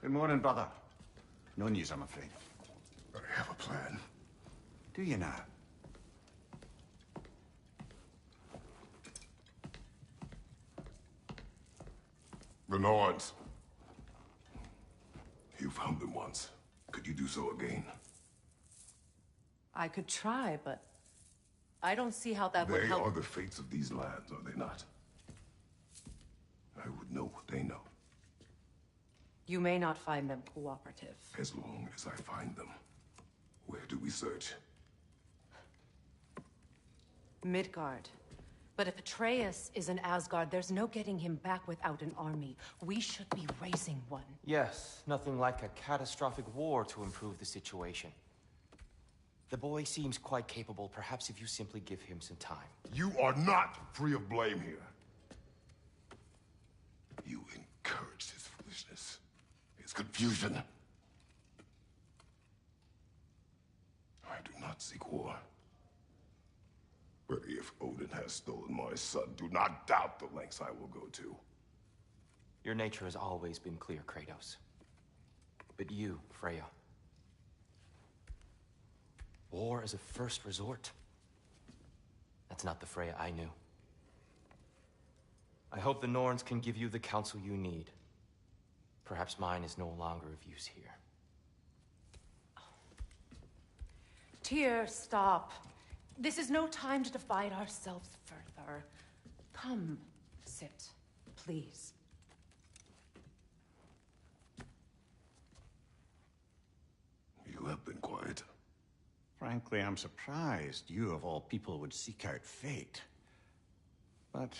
Good morning, brother. No news, I'm afraid. I have a plan. Do you now? The Norns. You found them once. Could you do so again? I could try, but I don't see how that would help. They are the fates of these lands, are they not? I would know what they know. You may not find them cooperative. As long as I find them. Where do we search? Midgard. But if Atreus is in Asgard, there's no getting him back without an army. We should be raising one. Yes, nothing like a catastrophic war to improve the situation. The boy seems quite capable. Perhaps if you simply give him some time. You are not free of blame here. You encouraged his foolishness, his confusion. I do not seek war. But if Odin has stolen my son, do not doubt the lengths I will go to. Your nature has always been clear, Kratos. But you, Freya. War as a first resort. That's not the Freya I knew. I hope the Norns can give you the counsel you need. Perhaps mine is no longer of use here. Tyr, stop. This is no time to divide ourselves further. Come, sit, please. You have been quiet. Frankly, I'm surprised you, of all people, would seek out fate. But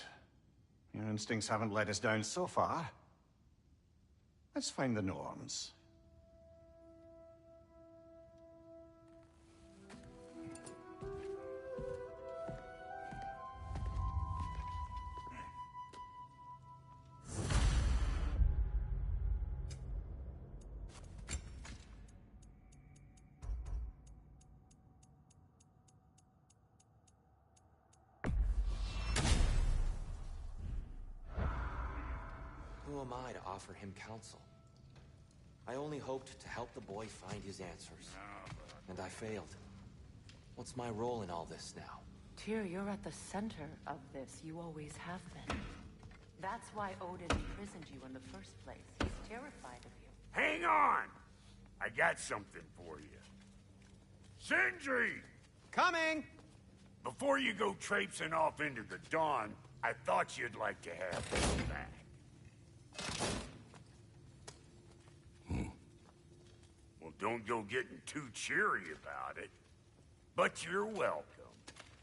your instincts haven't let us down so far. Let's find the Norns. Who am I to offer him counsel? I only hoped to help the boy find his answers. And I failed. What's my role in all this now? Tyr, you're at the center of this. You always have been. That's why Odin imprisoned you in the first place. He's terrified of you. Hang on! I got something for you. Sindri! Coming! Before you go traipsing off into the dawn, I thought you'd like to have this back. Well, don't go getting too cheery about it. But you're welcome.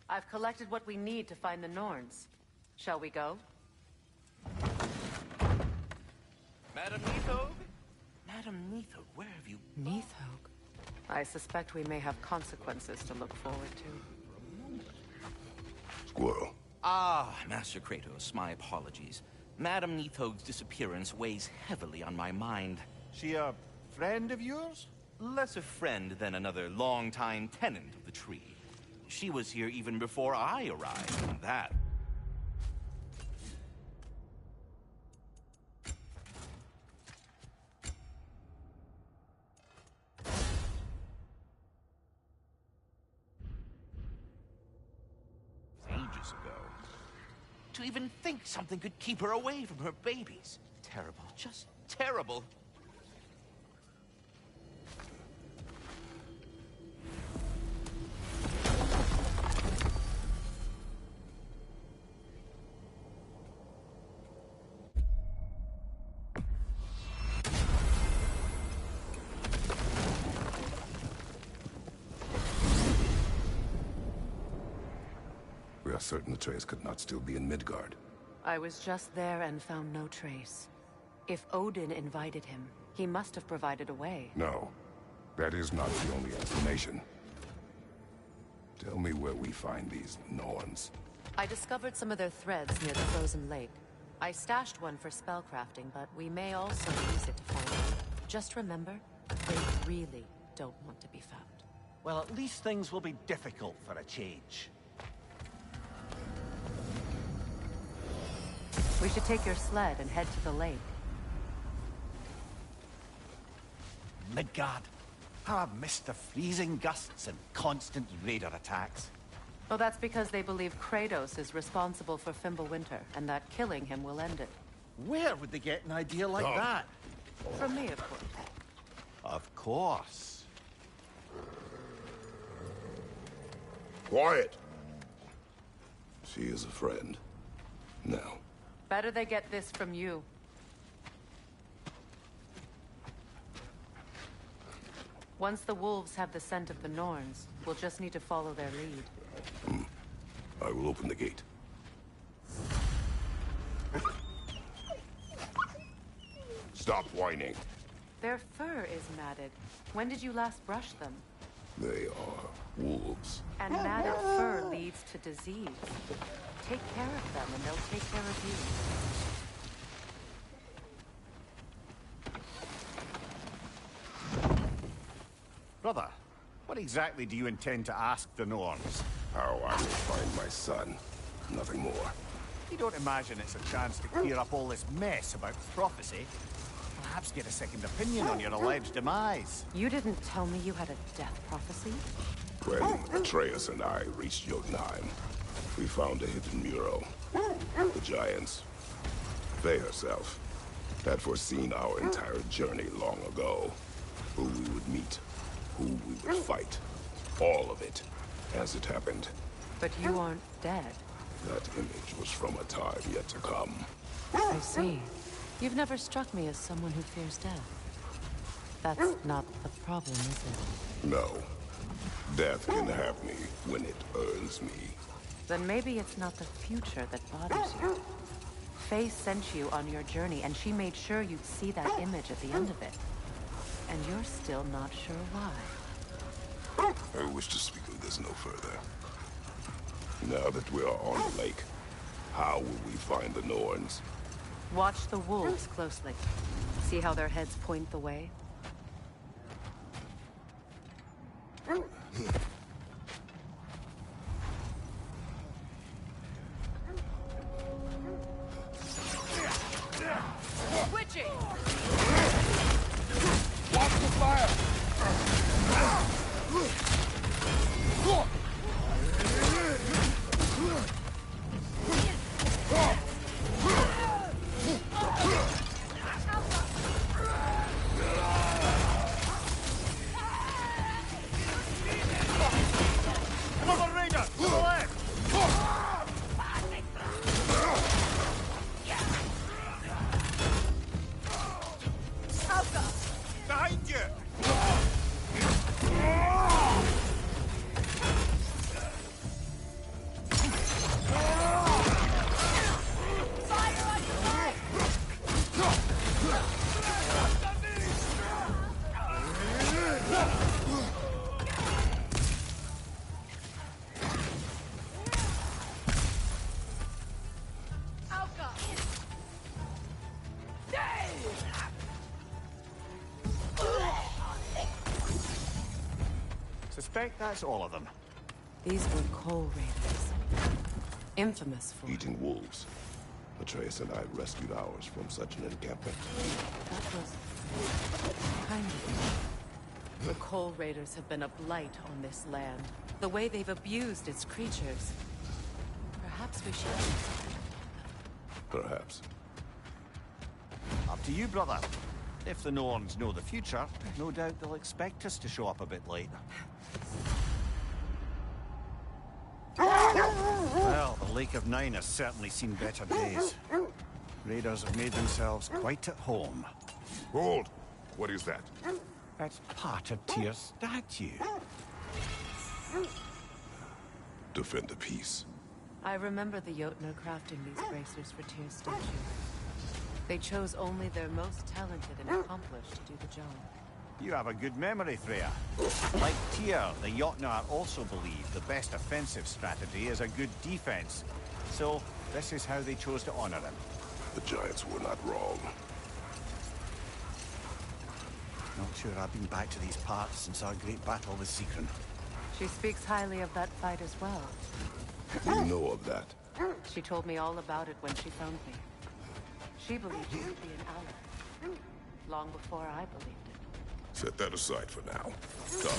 I've collected what we need to find the Norns. Shall we go? Madam Neathog? Madam Neathog, where have you... Neathog? I suspect we may have consequences to look forward to. Squirrel. Ah, Master Kratos, my apologies. Madam Neathog's disappearance weighs heavily on my mind. She a friend of yours? Less a friend than another longtime tenant of the tree. She was here even before I arrived, and that... ages ago. To even think something could keep her away from her babies. Terrible, just terrible. We are certain Atreus could not still be in Midgard. I was just there and found no trace. If Odin invited him, he must have provided a way. No, that is not the only explanation. Tell me where we find these Norns. I discovered some of their threads near the frozen lake. I stashed one for spellcrafting, but we may also use it to find them. Just remember, they really don't want to be found. Well, at least things will be difficult for a change. We should take your sled and head to the lake. Midgard. How I've missed the freezing gusts and constant raider attacks. Well, that's because they believe Kratos is responsible for Fimbulwinter, and that killing him will end it. Where would they get an idea like that? From me, of course. Of course. Quiet! She is a friend. Now. Better they get this from you. Once the wolves have the scent of the Norns, we'll just need to follow their lead. I will open the gate. Stop whining. Their fur is matted. When did you last brush them? They are wolves. And matted fur leads to disease. Take care of them, and they'll take care of you. Brother, what exactly do you intend to ask the Norns? How I will find my son. Nothing more. You don't imagine it's a chance to clear up all this mess about prophecy? Perhaps get a second opinion on your alleged demise. You didn't tell me you had a death prophecy? When Atreus and I reached Jotunheim, we found a hidden mural. The Giants, they herself, had foreseen our entire journey long ago. Who we would meet, who we would fight. All of it, as it happened. But you aren't dead. That image was from a time yet to come. I see. You've never struck me as someone who fears death. That's not the problem, is it? No. Death can have me when it earns me. Then maybe it's not the future that bothers you. Faye sent you on your journey, and she made sure you'd see that image at the end of it. And you're still not sure why. I wish to speak of this no further. Now that we are on the lake, how will we find the Norns? Watch the wolves closely. See how their heads point the way? Switching! Watch the fire! Another raider! To the left! Behind you! Suspect that's all of them. These were coal raiders. Infamous for... Eating wolves. Atreus and I rescued ours from such an encampment. That was... kind of... The coal raiders have been a blight on this land. The way they've abused its creatures. Perhaps we should... Perhaps. Up to you, brother. If the Norns know the future, no doubt they'll expect us to show up a bit late. Well, the Lake of Nine has certainly seen better days. Raiders have made themselves quite at home. Hold! What is that? That's part of Tyr's statue. Defend the peace. I remember the Jotnar crafting these bracers for Tyr's statue. They chose only their most talented and accomplished to do the job. You have a good memory, Freya. Like Tyr, the Jotnar also believe the best offensive strategy is a good defense. So, this is how they chose to honor him. The Giants were not wrong. Not sure I've been back to these parts since our great battle with Sigrun. She speaks highly of that fight as well. You know of that? She told me all about it when she found me. She believed you would be an ally. Long before I believed it. Set that aside for now. Come.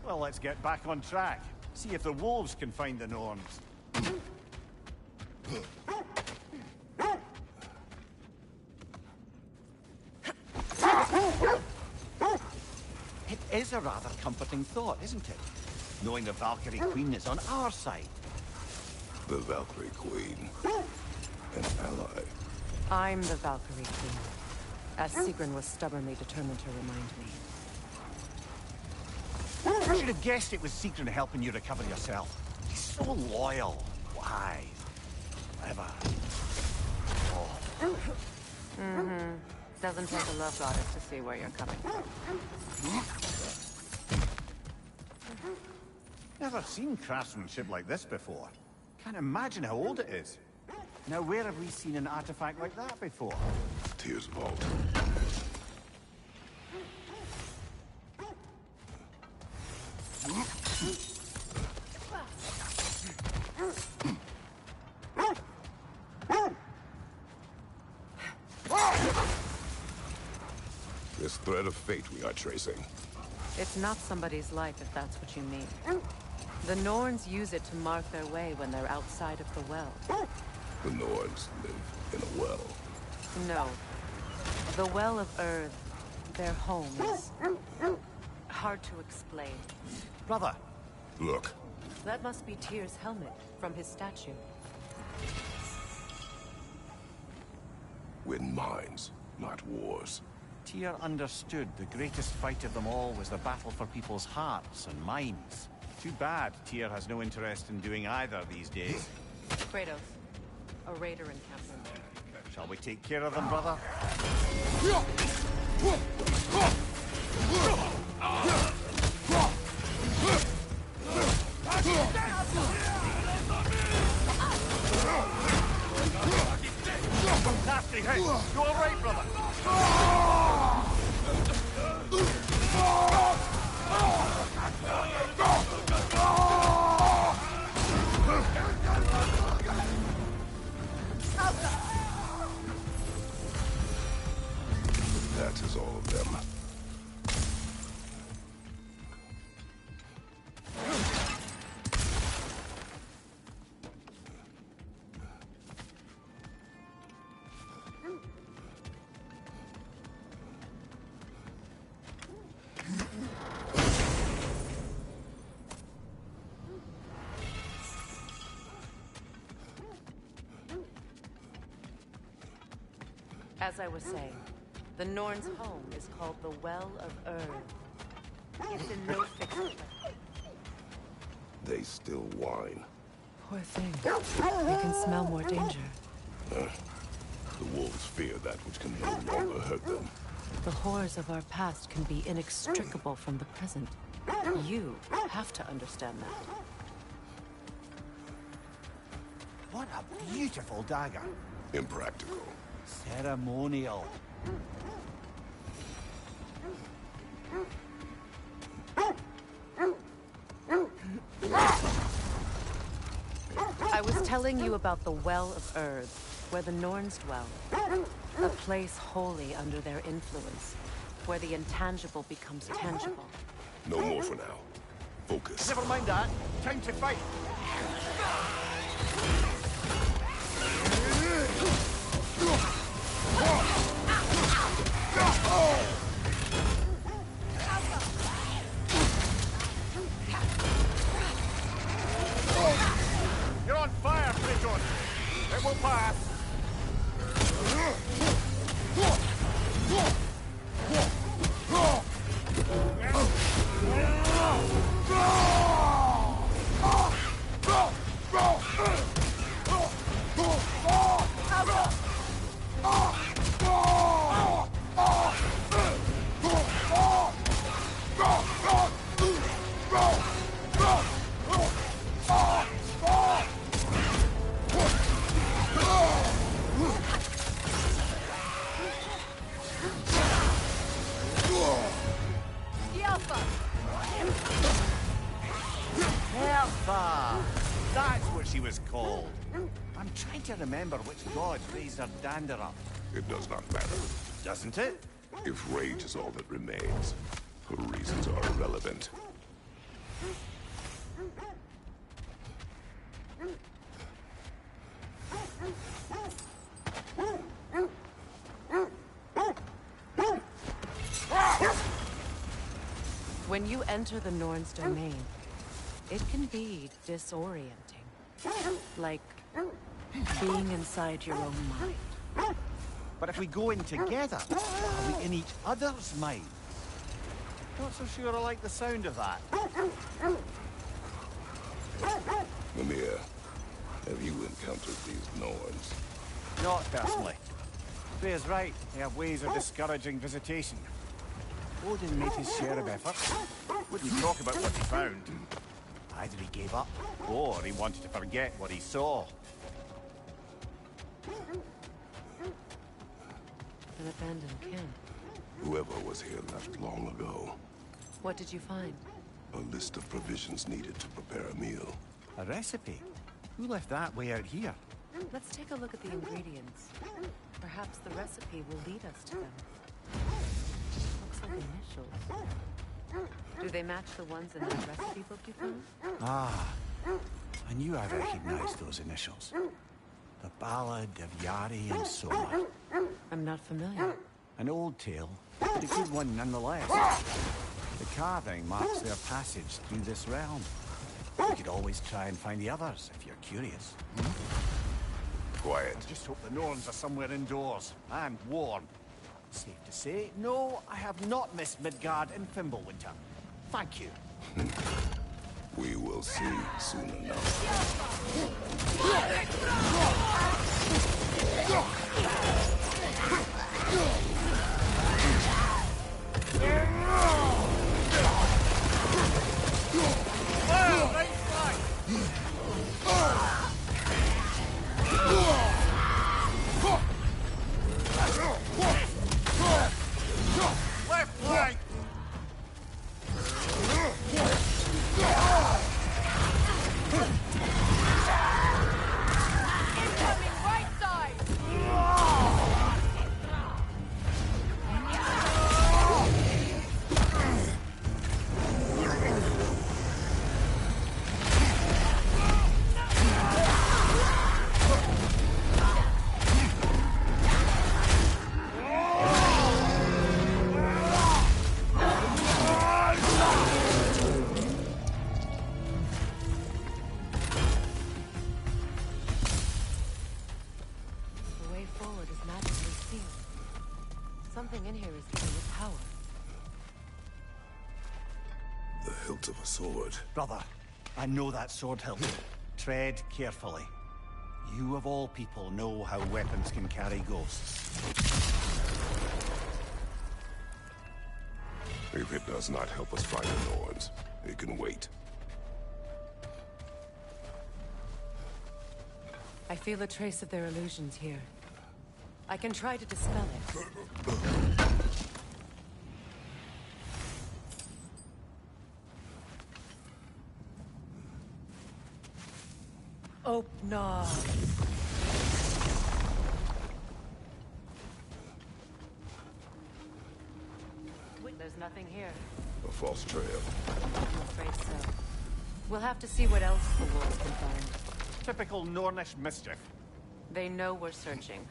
Well, let's get back on track. See if the wolves can find the Norns. It is a rather comforting thought, isn't it? Knowing the Valkyrie Queen is on our side. The Valkyrie Queen. An ally. I'm the Valkyrie Queen, as Sigrun was stubbornly determined to remind me. I should have guessed it was Sigrun helping you recover yourself. He's so loyal. Why? Clever. Oh. Doesn't take a love goddess to see where you're coming from. Never seen craftsmanship like this before. Can't imagine how old it is. Now, where have we seen an artifact like that before? Tyr's vault. This thread of fate we are tracing. It's not somebody's life, if that's what you mean. The Norns use it to mark their way when they're outside of the well. The Norns live in a well. No. The Well of Earth, their home, is hard to explain. Brother. Look. That must be Tyr's helmet from his statue. Win mines, not wars. Tyr understood the greatest fight of them all was the battle for people's hearts and minds. Too bad Tyr has no interest in doing either these days. Kratos, a raider encampment. Shall we take care of them, brother? Nasty hit! You all right, brother? That is all of them. As I was saying, the Norns' home is called the Well of Earth. It's in no fixed place. They still whine. Poor thing. They can smell more danger. The wolves fear that which can no longer hurt them. The horrors of our past can be inextricable from the present. You have to understand that. What a beautiful dagger. Impractical. Ceremonial. I was telling you about the Well of Earth, where the Norns dwell. A place wholly under their influence, where the intangible becomes tangible. No more for now. Focus. Never mind that. Time to fight. she was called. I'm trying to remember which god raised her dander up. It does not matter. Doesn't it? If rage is all that remains, her reasons are irrelevant. When you enter the Norn's domain, it can be disorienting. Like being inside your own mind. But if we go in together, are we in each other's minds? Not so sure I like the sound of that. Mimir, have you encountered these Norns? Not personally. Freya's right. They have ways of discouraging visitation. Odin made his share of efforts. Wouldn't talk about what he found. Either he gave up, or he wanted to forget what he saw. An abandoned camp. Whoever was here left long ago. What did you find? A list of provisions needed to prepare a meal. A recipe? Who left that way out here? Let's take a look at the ingredients. Perhaps the recipe will lead us to them. Looks like initials. Do they match the ones in that recipe book you found? Ah, I knew I recognized those initials. The Ballad of Yari and Soma. I'm not familiar. An old tale, but a good one nonetheless. The carving marks their passage through this realm. You could always try and find the others, if you're curious. Quiet. I just hope the Norns are somewhere indoors, and warm. Safe to say, no, I have not missed Midgard in Fimbulwinter. Thank you. We will see soon enough. Left flank! Incoming right side! The way forward is magically sealed. Something in here is giving it power. The hilt of a sword. Brother, I know that sword hilt. Tread carefully. You of all people know how weapons can carry ghosts. If it does not help us find the Norns, it can wait. I feel a trace of their illusions here. I can try to dispel it. Oh, no. There's nothing here. A false trail. I'm afraid so. We'll have to see what else the wolves can find. Typical Nornish mischief. They know we're searching.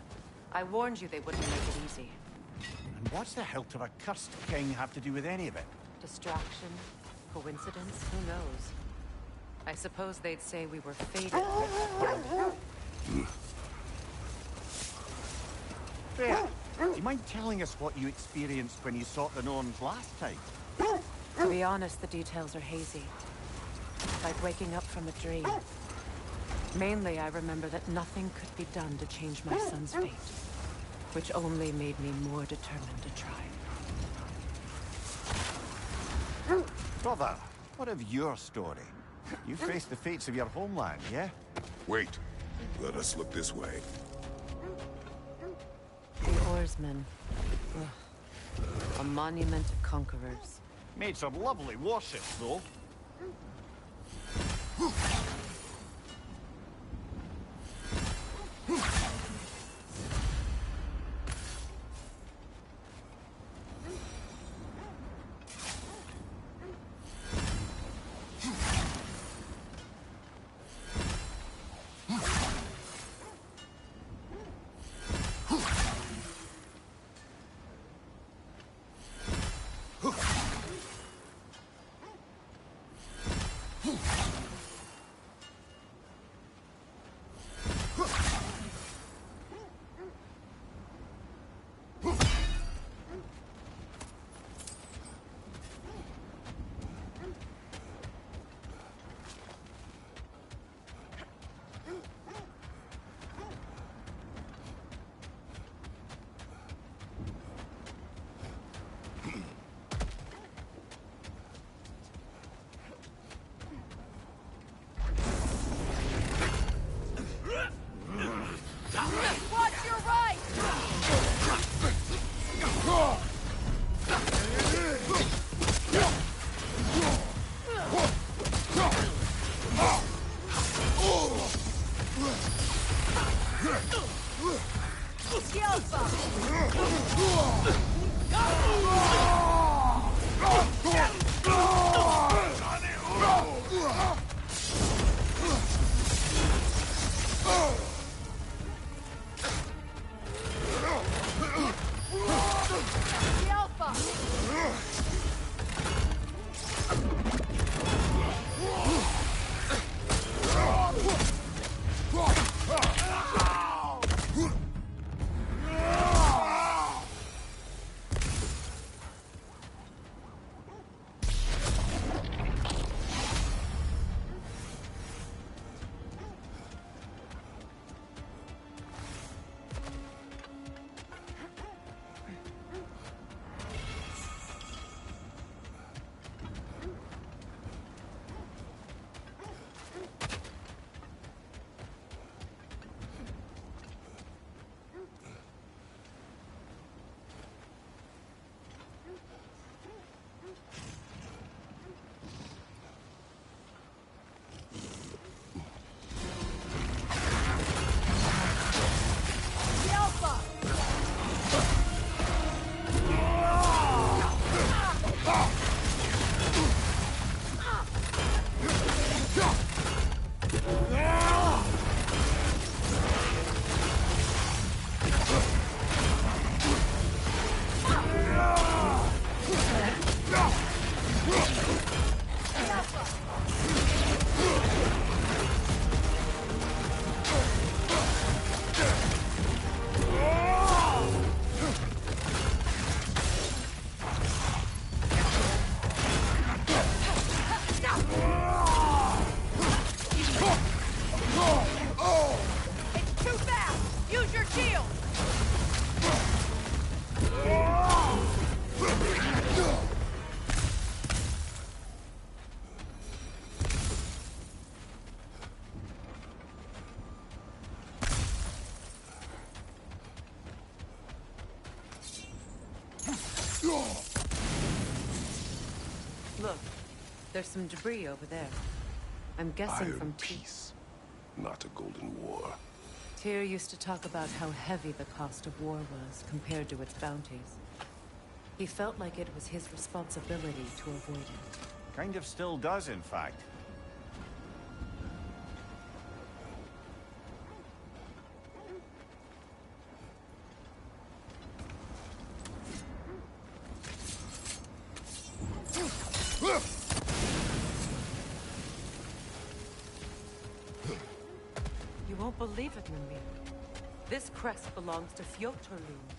I warned you they wouldn't make it easy. And what's the hilt of a cursed king have to do with any of it? Distraction? Coincidence? Who knows? I suppose they'd say we were fated. Freya, do you mind telling us what you experienced when you sought the Norns last time? To be honest, the details are hazy. Like waking up from a dream. Mainly, I remember that nothing could be done to change my son's fate. Which only made me more determined to try. Brother, what of your story? You faced the fates of your homeland, yeah? Wait. Let us look this way. The oarsmen. Ugh. A monument to conquerors. Made some lovely warships, though. The Alpha! Look, there's some debris over there. I'm guessing Iron from peace, not a golden war. Tyr used to talk about how heavy the cost of war was compared to its bounties. He felt like it was his responsibility to avoid it. Kind of still does, in fact. You won't believe it, Mimir. This crest belongs to Fjotorlund.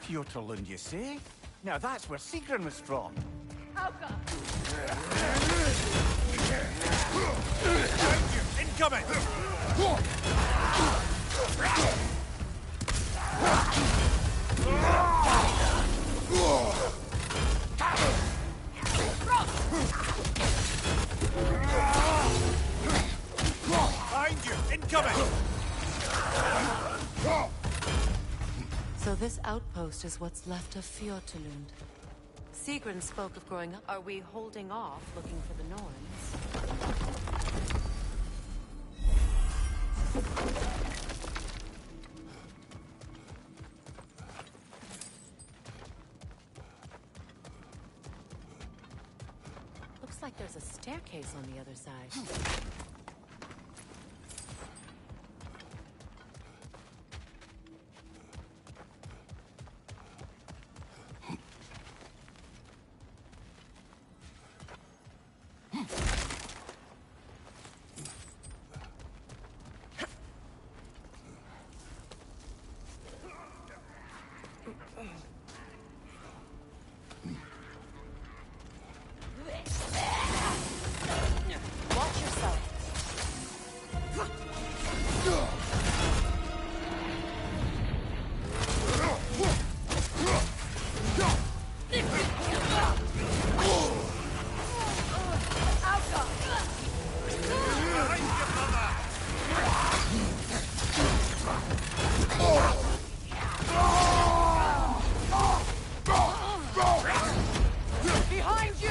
Fjotorlund, you say? Now that's where Sigrun was from. Alka! Incoming! Behind you! Incoming! So this outpost is what's left of Fjotorlund. Sigrun spoke of growing up. Are we holding off looking for the Norns? Looks like there's a staircase on the other side. Watch yourself. Behind you!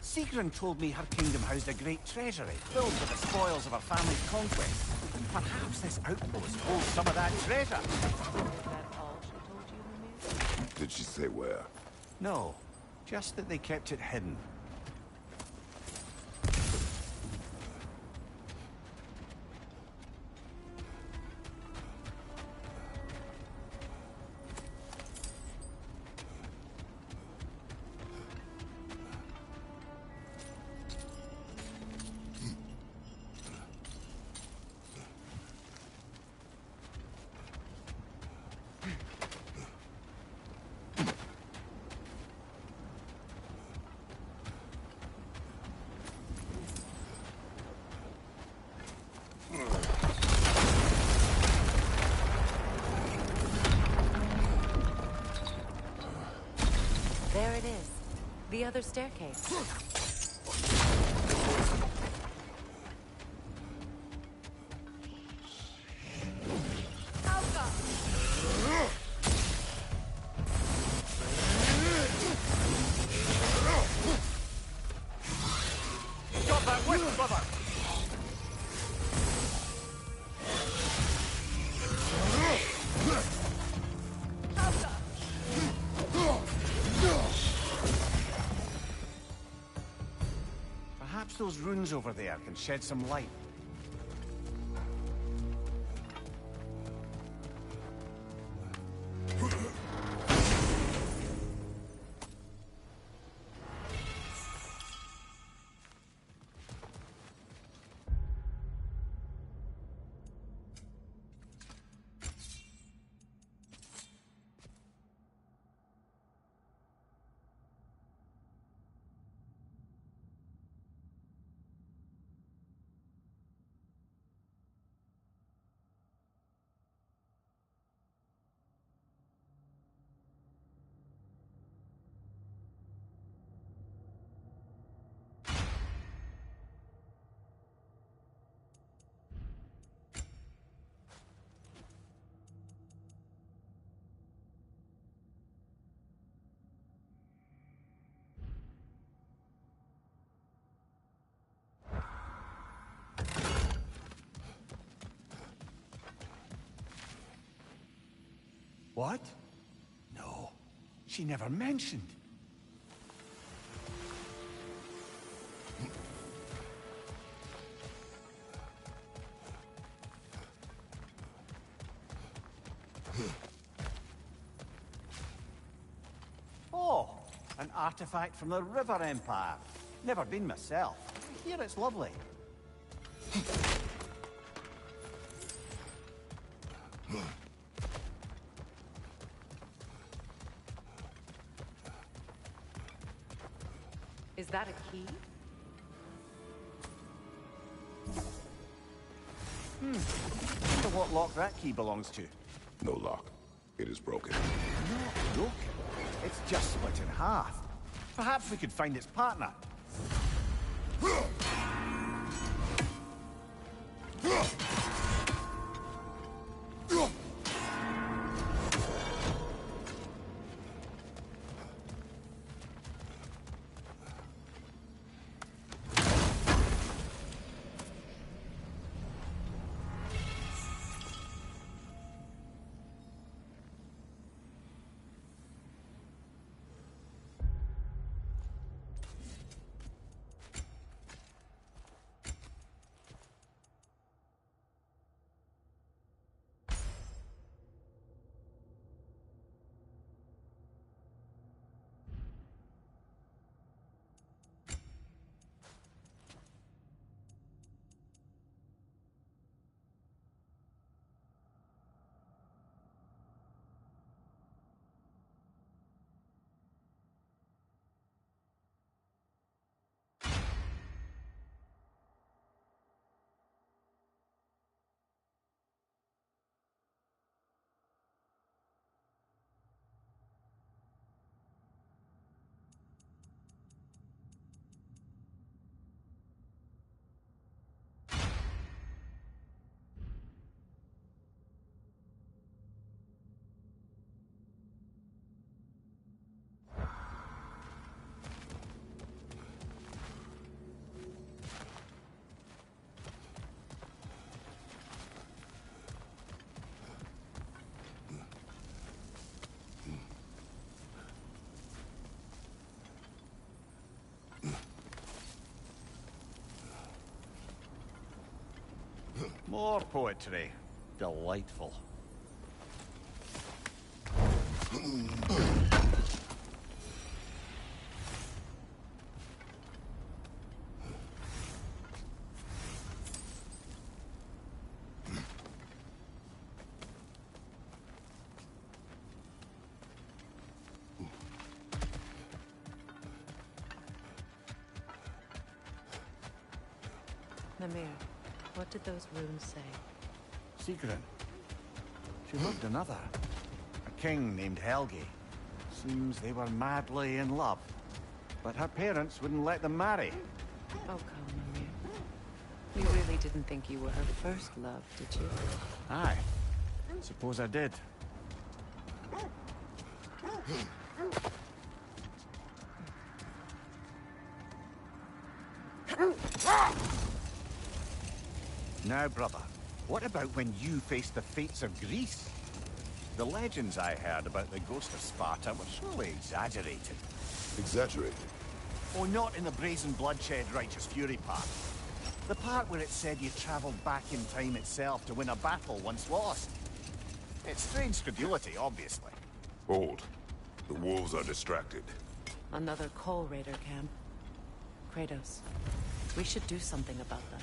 Sigrun told me her kingdom housed a great treasury, filled with the spoils of her family's conquest. Perhaps this outpost holds some of that treasure. That's all she told you, Mimir? Did she say where? No, just that they kept it hidden. There it is. The other staircase. Got that whip, brother! Perhaps those runes over there can shed some light. What? No, she never mentioned. Oh, an artifact from the River Empire. Never been myself. I hear it's lovely. Is that a key? Wonder what lock that key belongs to. No lock. It is broken. Not broken. It's just split in half. Perhaps we could find its partner. More poetry. Delightful. Mimir, what did those runes say? Sigrun. She loved another. A king named Helgi. Seems they were madly in love. But her parents wouldn't let them marry. Oh, come, Mimir. You really didn't think you were her first love, did you? Aye. Suppose I did. Now, brother, what about when you faced the fates of Greece? The legends I heard about the ghost of Sparta were surely exaggerated. Exaggerated? Oh, not in the brazen bloodshed righteous fury part. The part where it said you travelled back in time itself to win a battle once lost. It's strange credulity, obviously. Hold. The wolves are distracted. Another Coal Raider camp. Kratos, we should do something about them.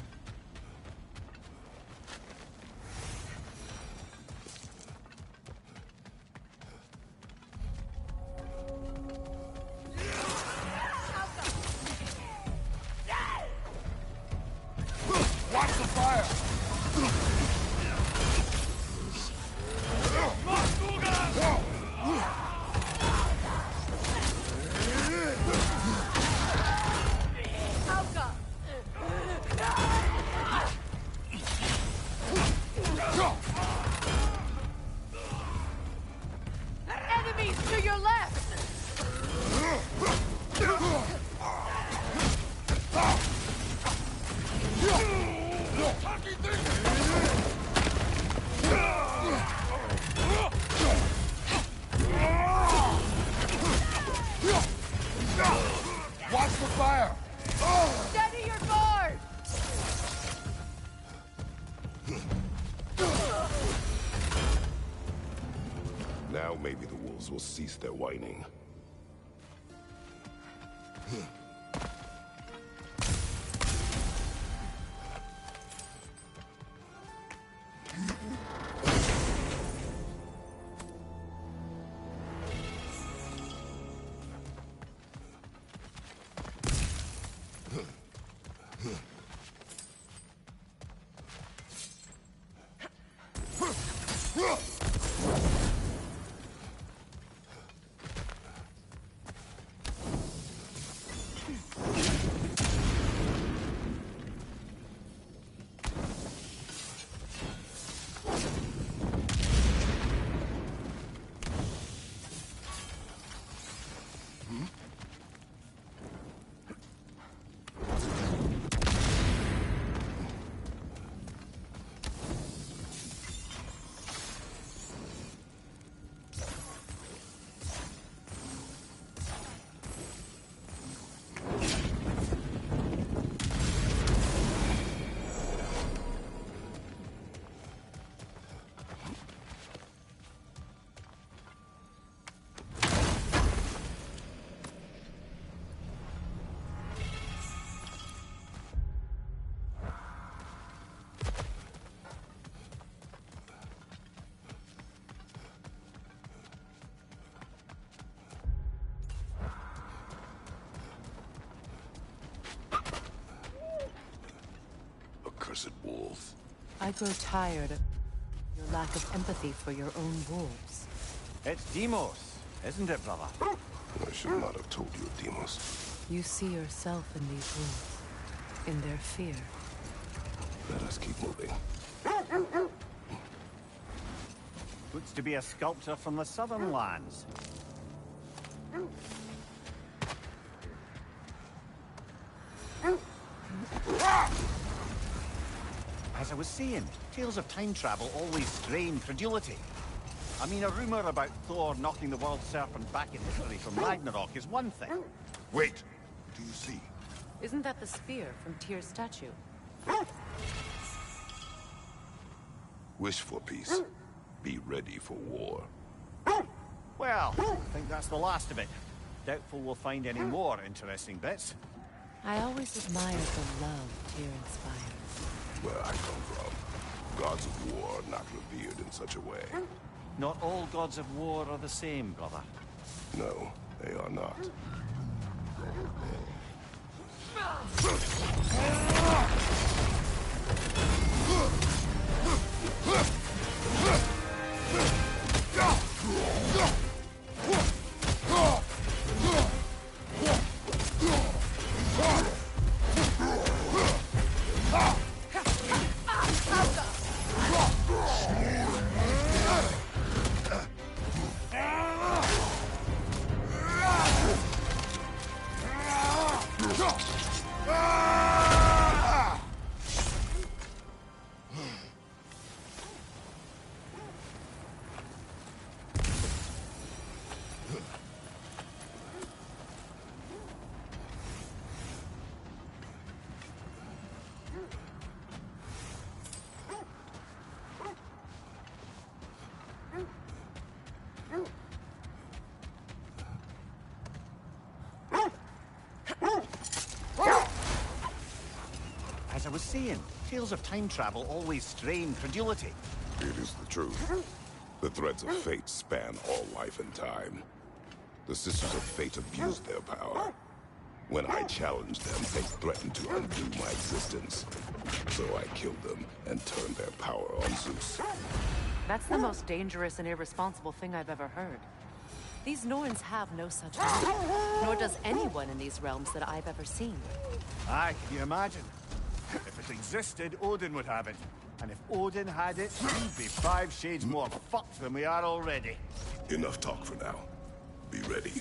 Watch the fire! Enemies to your left! Watch the fire! Steady your guard! Now maybe the wolves will cease their whining. Accursed wolves. I grow tired of your lack of empathy for your own wolves. It's Deimos, isn't it, brother? I should not have told you of Deimos. You see yourself in these wolves, in their fear. Let us keep moving. Looks to be a sculptor from the southern lands. As I was saying, tales of time travel always strain credulity. I mean, a rumor about Thor knocking the world serpent back in history from Ragnarok is one thing. Wait! Do you see? Isn't that the spear from Tyr's statue? Wish for peace. Be ready for war. Well, I think that's the last of it. Doubtful we'll find any more interesting bits. I always admired the love Tyr inspires. Where I come from, gods of war are not revered in such a way. Not all gods of war are the same, brother. No, they are not. As I was saying, tales of time travel always strain credulity. It is the truth. The threads of fate span all life and time. The Sisters of Fate abused their power. When I challenged them, they threatened to undo my existence. So I killed them and turned their power on Zeus. That's the most dangerous and irresponsible thing I've ever heard. These Norns have no such power, nor does anyone in these realms that I've ever seen. Aye, can you imagine? If it existed, Odin would have it. And if Odin had it, we'd be 5 shades more fucked than we are already. Enough talk for now. Be ready.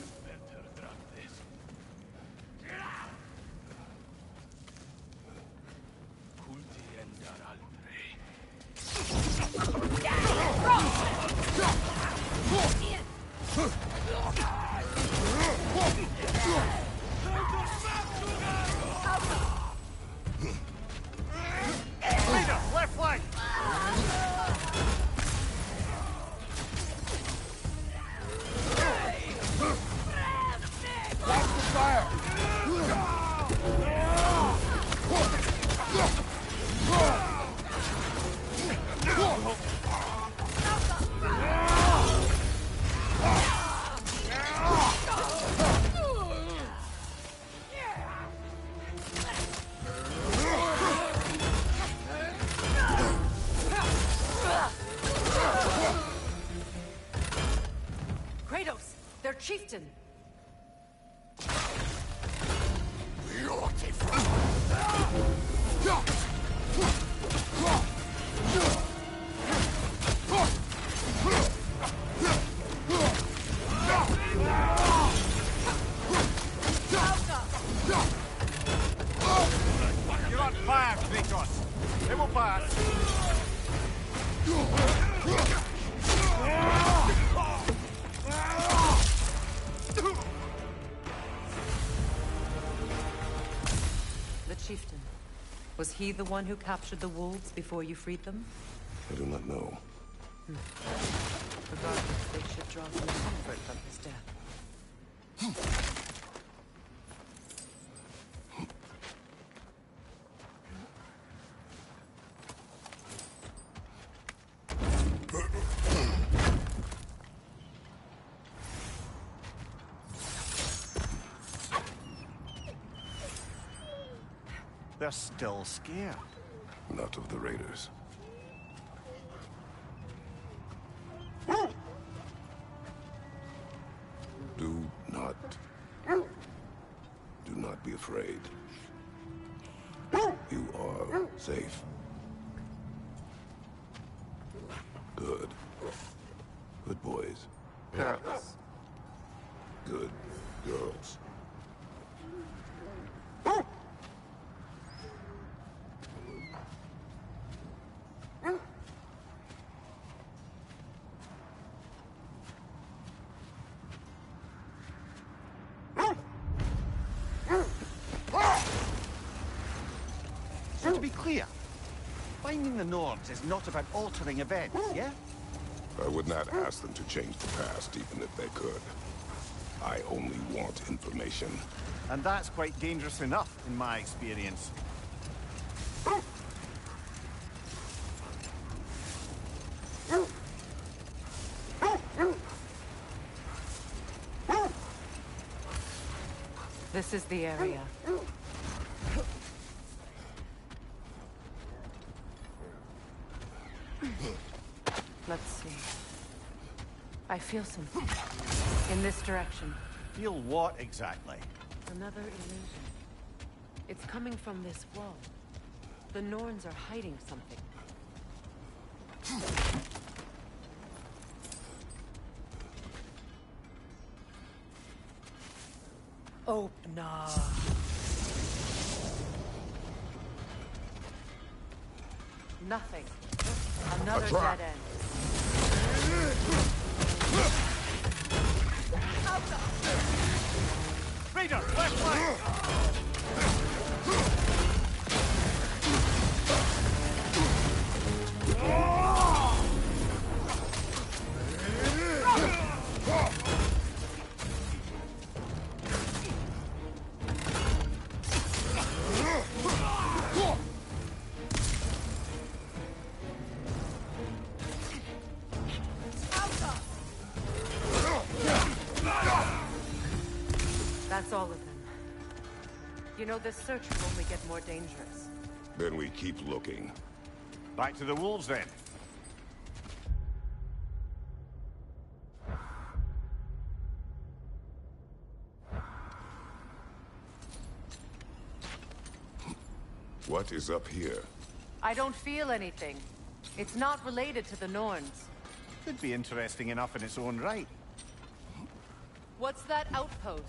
Leader, left flank! Watch the fire! Kratos, their chieftain! You're on fire, Kratos! It will pass! The chieftain. Was he the one who captured the wolves before you freed them? I do not know. Regardless, they should draw some comfort from his death. They're still scared. Not of the raiders. Do not be afraid. You are safe. Good. Good boys. Girls. Good girls. So to be clear, Finding the Nords is not about altering events, yeah? I would not ask them to change the past, even if they could. I only want information. And that's quite dangerous enough, in my experience. This is the area. Let's see. I feel something. In this direction. Feel what exactly? Another illusion. It's coming from this wall. The Norns are hiding something. Oh, no. Nothing. Another dead end. Raider, left flank! That's all of them. You know, this search will only get more dangerous. Then we keep looking. Back to the wolves, then. What is up here? I don't feel anything. It's not related to the Norns. Could be interesting enough in its own right. What's that outpost?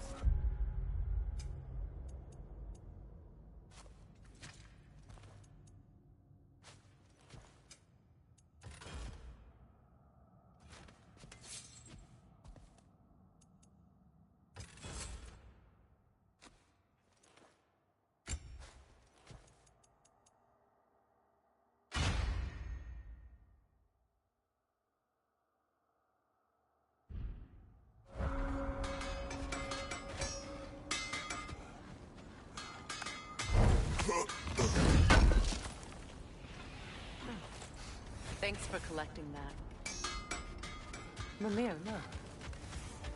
Thanks for collecting that. Mimir, look.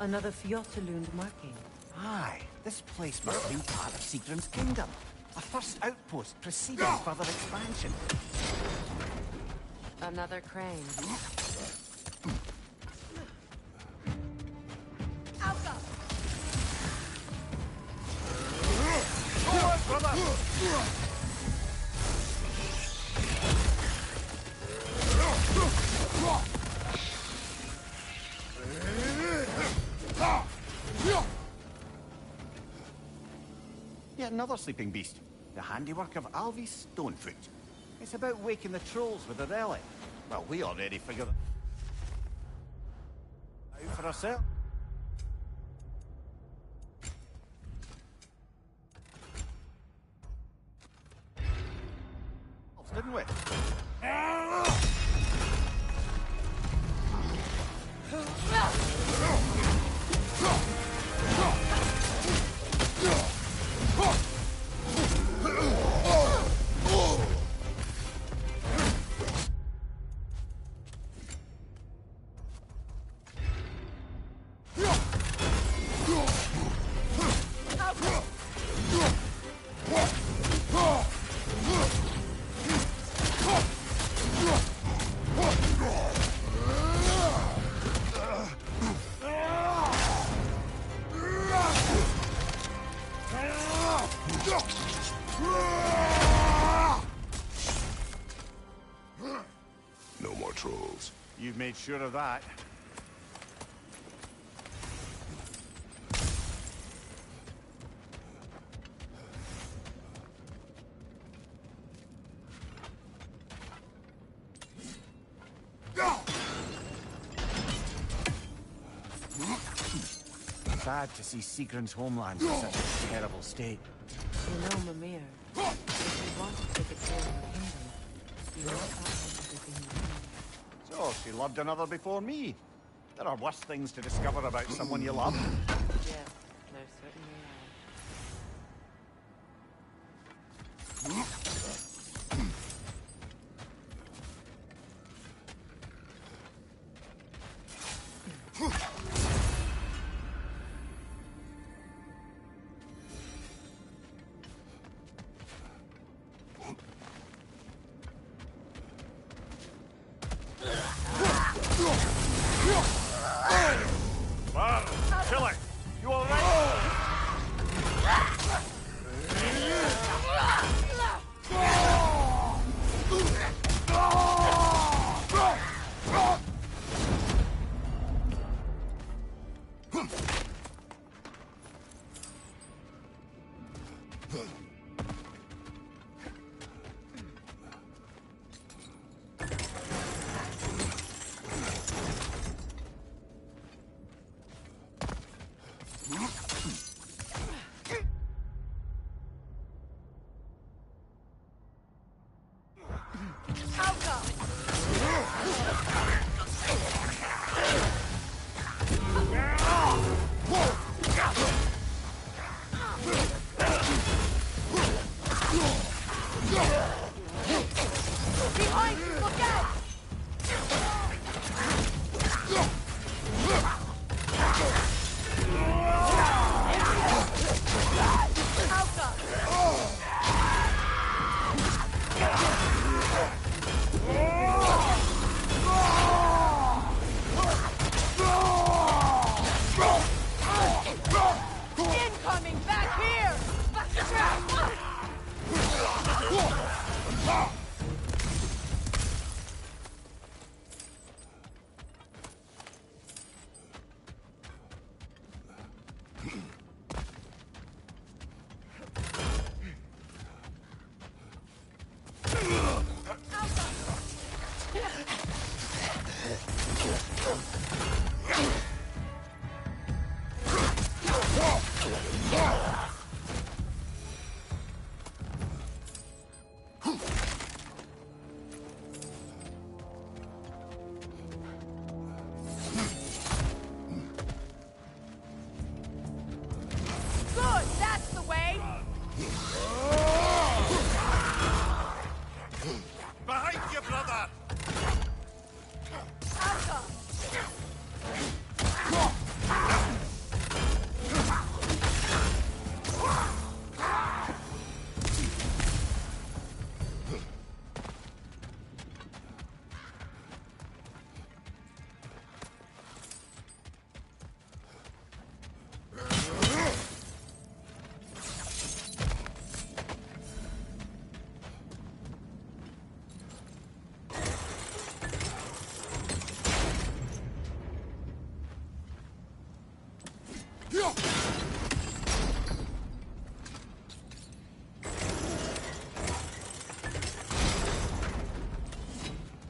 Another Fjortulund marking. Aye, this place must be part of Sigrun's kingdom. A first outpost preceding further expansion. Another crane. Yet another sleeping beast. The handiwork of Alvi Stonefoot. It's about waking the trolls with a relic. Well, we already figured it out for ourselves. Didn't we? No more trolls. You've made sure of that. Sad to see Sigrun's homeland in such a terrible state. You know, Mimir, if you want to take a care of the kingdom, you she loved another before me. There are worse things to discover about someone you love. Yes, there certainly are. Chili, you all right? Behind you, look out! Incoming back here! Good, that's the way! Behind you, brother! Alka!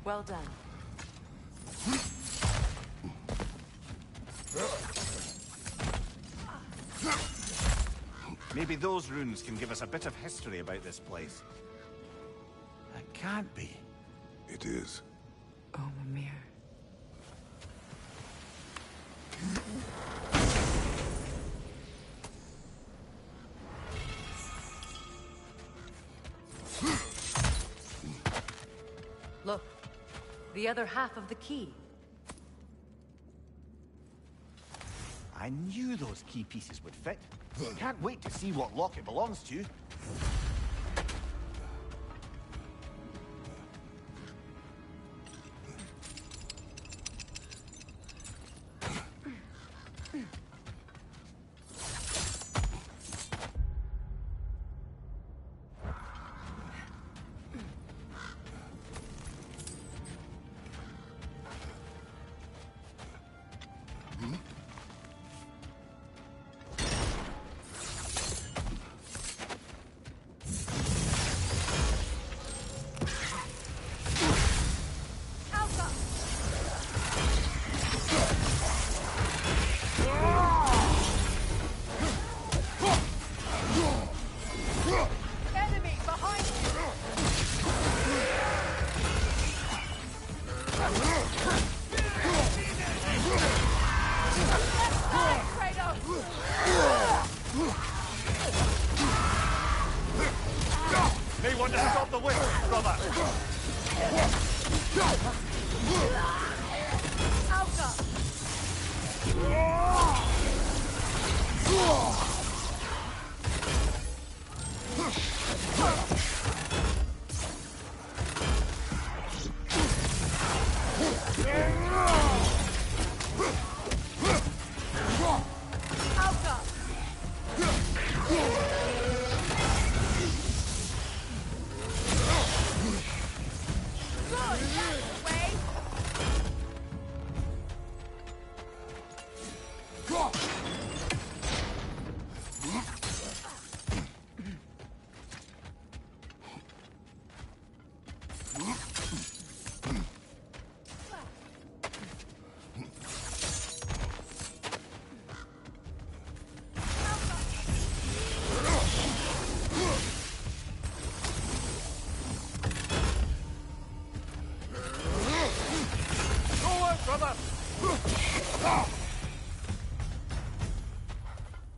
Well done. Maybe those runes can give us a bit of history about this place. That can't be. It is. Oh, Mimir. Look, the other half of the key. I knew those key pieces would fit. Can't wait to see what lock it belongs to. May want to stop the wind, brother. Alka! Alka! Good! That's the way!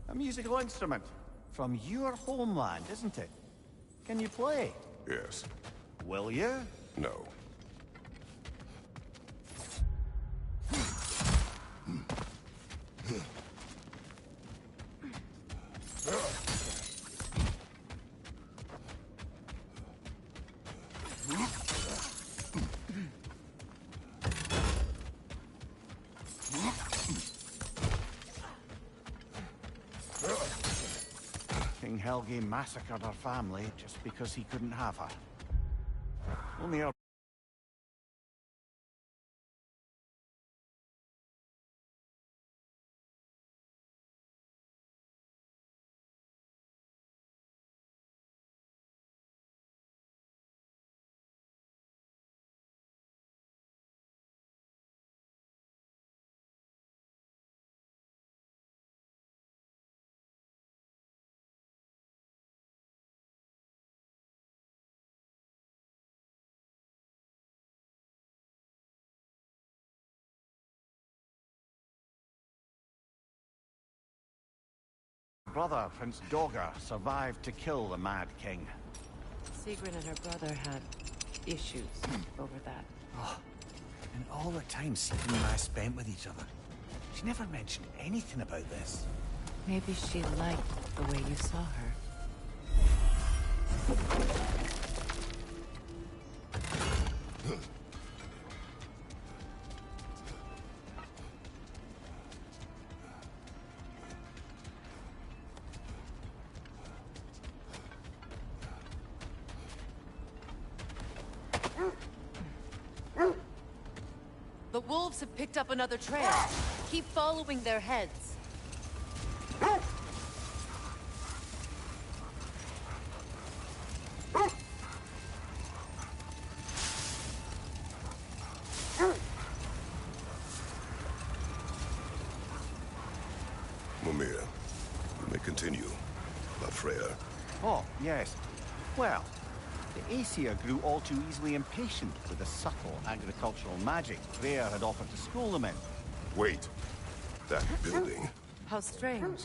A musical instrument from your homeland, isn't it? Can you play? Yes. Will you? No. King Helgi massacred her family just because he couldn't have her. Only her brother, Prince Dogger, survived to kill the Mad King. Sigrid and her brother had issues over that. Oh, and all the time Sigrid and I spent with each other, she never mentioned anything about this. Maybe she liked the way you saw her. The wolves have picked up another trail. Keep following their heads. Mimir, you may continue. But Freya, Oh, yes. Well, the Aesir grew all too easily impatient with the subtle agricultural magic Freya had offered to school them in. wait. That building. How strange.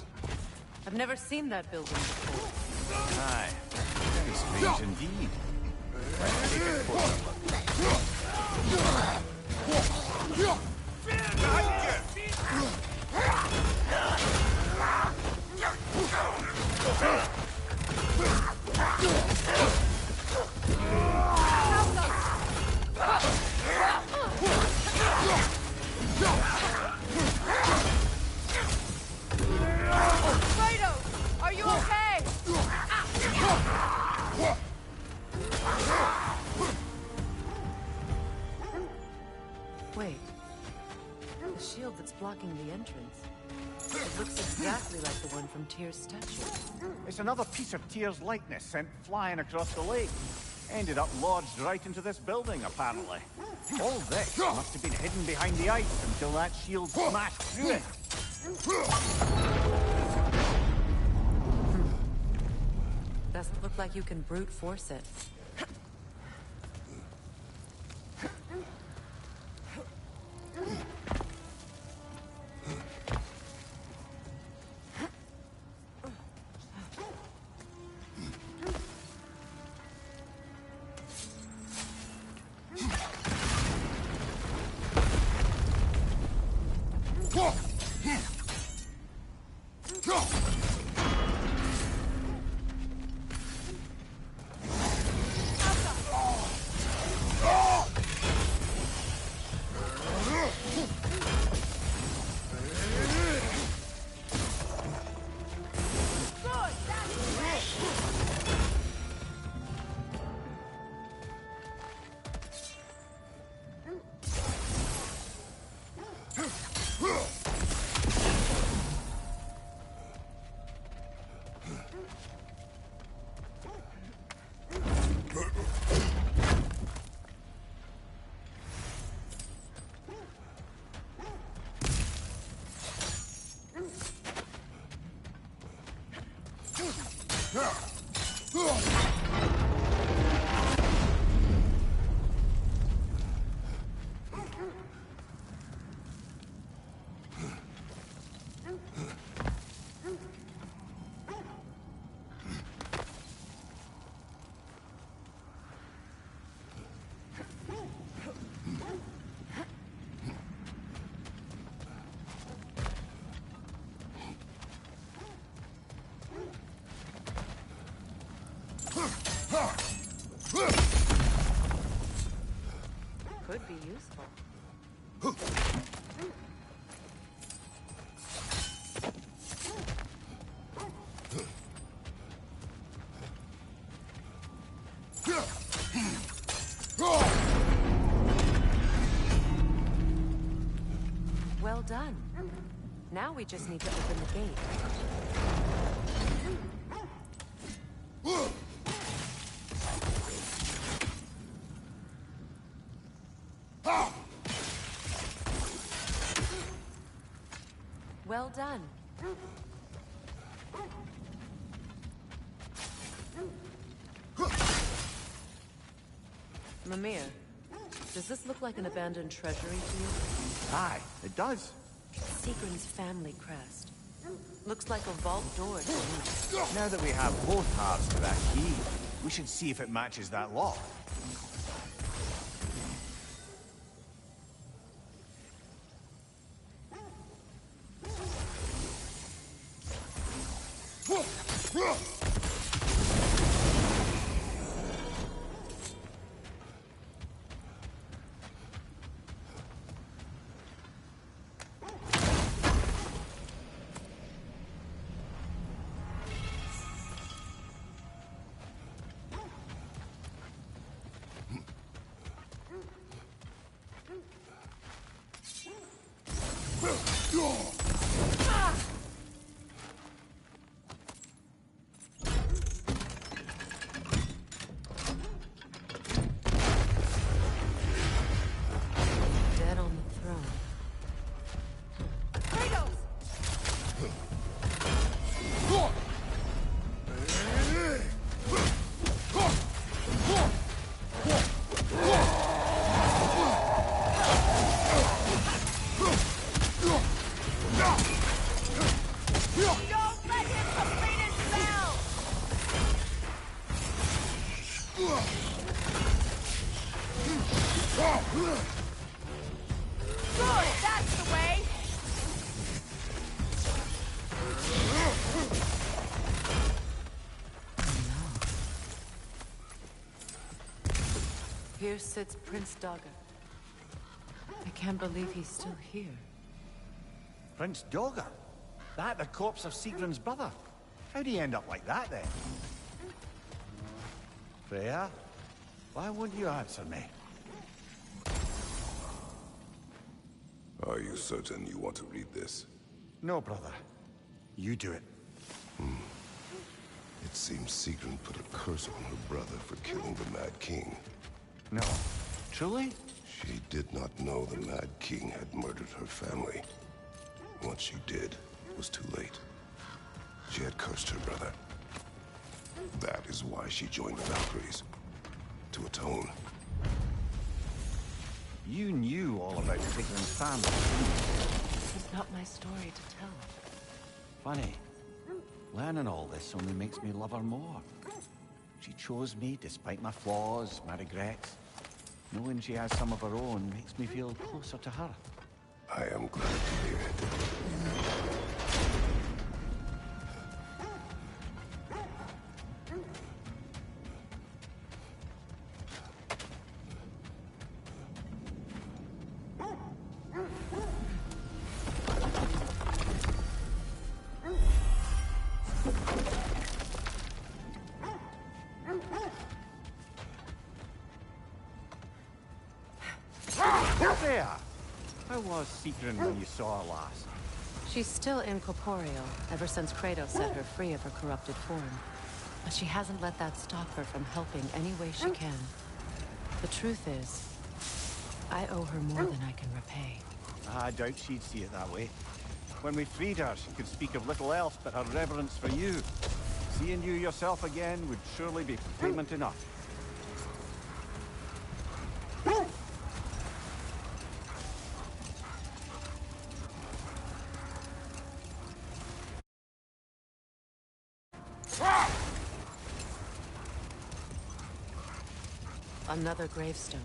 I've never seen that building before. Aye, very strange indeed. Let's take a closer look. Kratos! Are you okay? Wait. The shield that's blocking the entrance. It looks exactly like the one from Tyr's statue. It's another piece of Tyr's likeness sent flying across the lake. Ended up lodged right into this building, apparently. All this must have been hidden behind the ice until that shield smashed through it. Doesn't look like you can brute force it. Could be useful. Well done. Now we just need to open the gate. Well done. Mimir, does this look like an abandoned treasury to you? Aye, it does. Siegren's family crest. Looks like a vault door to me. Now that we have both halves to that key, we should see if it matches that lock. Dead on the throne. Kratos! Don't let him complete his spell! Good, that's the way! Here sits Prince Dagger. I can't believe he's still here. Prince Dagger? That the corpse of Siegren's brother? How'd he end up like that, then? Freya? Why won't you answer me? Are you certain you want to read this? No, brother. You do it. It seems Sigrun put a curse on her brother for killing the Mad King. No. Truly? She did not know the Mad King had murdered her family. Once she did, it was too late. She had cursed her brother. That is why she joined the Valkyries. To atone. You knew all about Sigrun's family, didn't you? This is not my story to tell. Funny. Learning all this only makes me love her more. She chose me despite my flaws, my regrets. Knowing she has some of her own makes me feel closer to her. I am glad to hear it. Freya! How was Sigrun when you saw her last? She's still incorporeal, ever since Kratos set her free of her corrupted form. But she hasn't let that stop her from helping any way she can. The truth is, I owe her more than I can repay. I doubt she'd see it that way. When we freed her, she could speak of little else but her reverence for you. Seeing you yourself again would surely be payment enough. Another gravestone.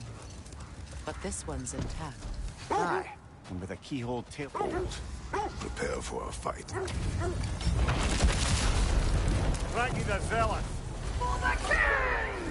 But this one's intact. Aye, and with a keyhole tailbolt. Prepare for a fight. Ragnar the Zealot! For the king!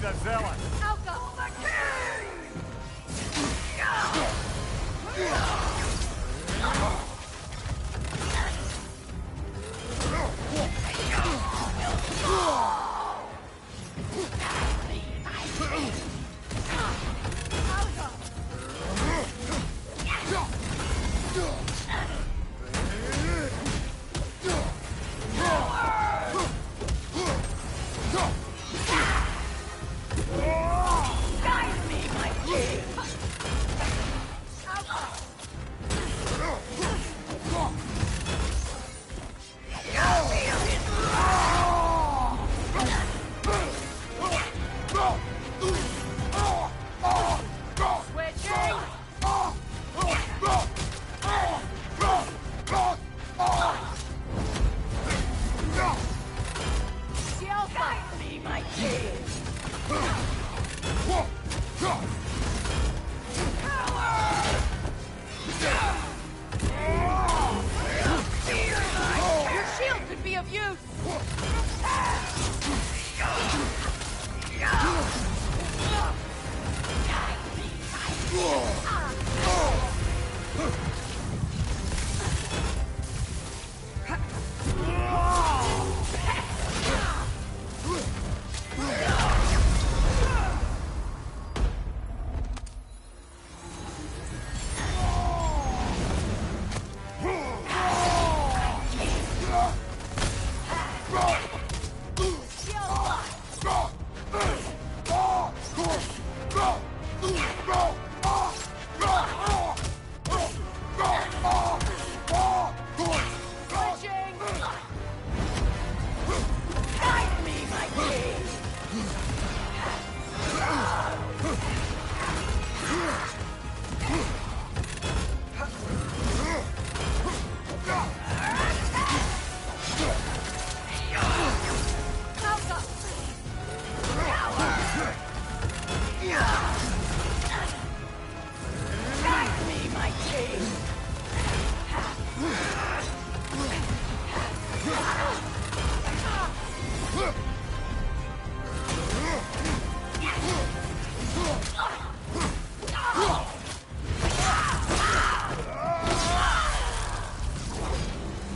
the zealot. Alka! Your shield could be of use!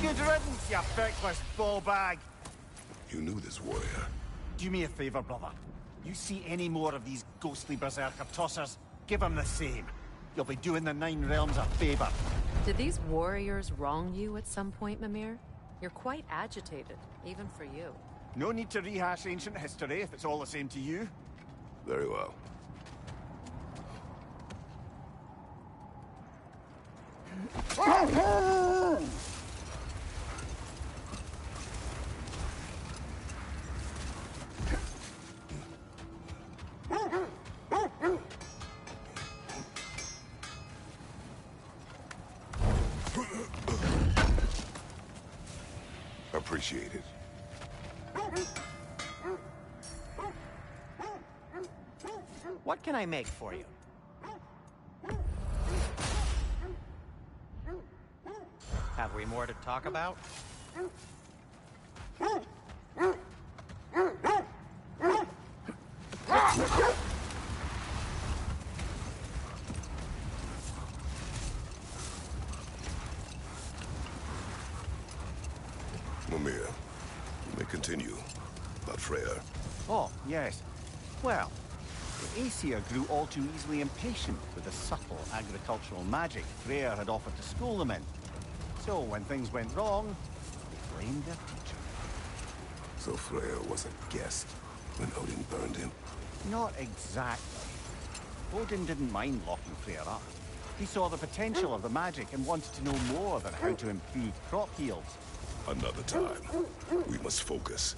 Good riddance, you feckless ball bag. You knew this warrior. Do me a favor, brother. You see any more of these ghostly berserker tossers, give them the same. You'll be doing the Nine Realms a favor. Did these warriors wrong you at some point, Mimir? You're quite agitated, even for you. No need to rehash ancient history if it's all the same to you. Very well. Appreciate it. What can I make for you? Have we more to talk about? Mimir, you may continue. About Freya. Oh, yes. Well, the Aesir grew all too easily impatient with the subtle agricultural magic Freya had offered to school them in. So when things went wrong, they blamed their teacher. So Freya was a guest when Odin burned him? Not exactly. Odin didn't mind locking Freya up. He saw the potential of the magic and wanted to know more than how to improve crop yields. Another time. We must focus.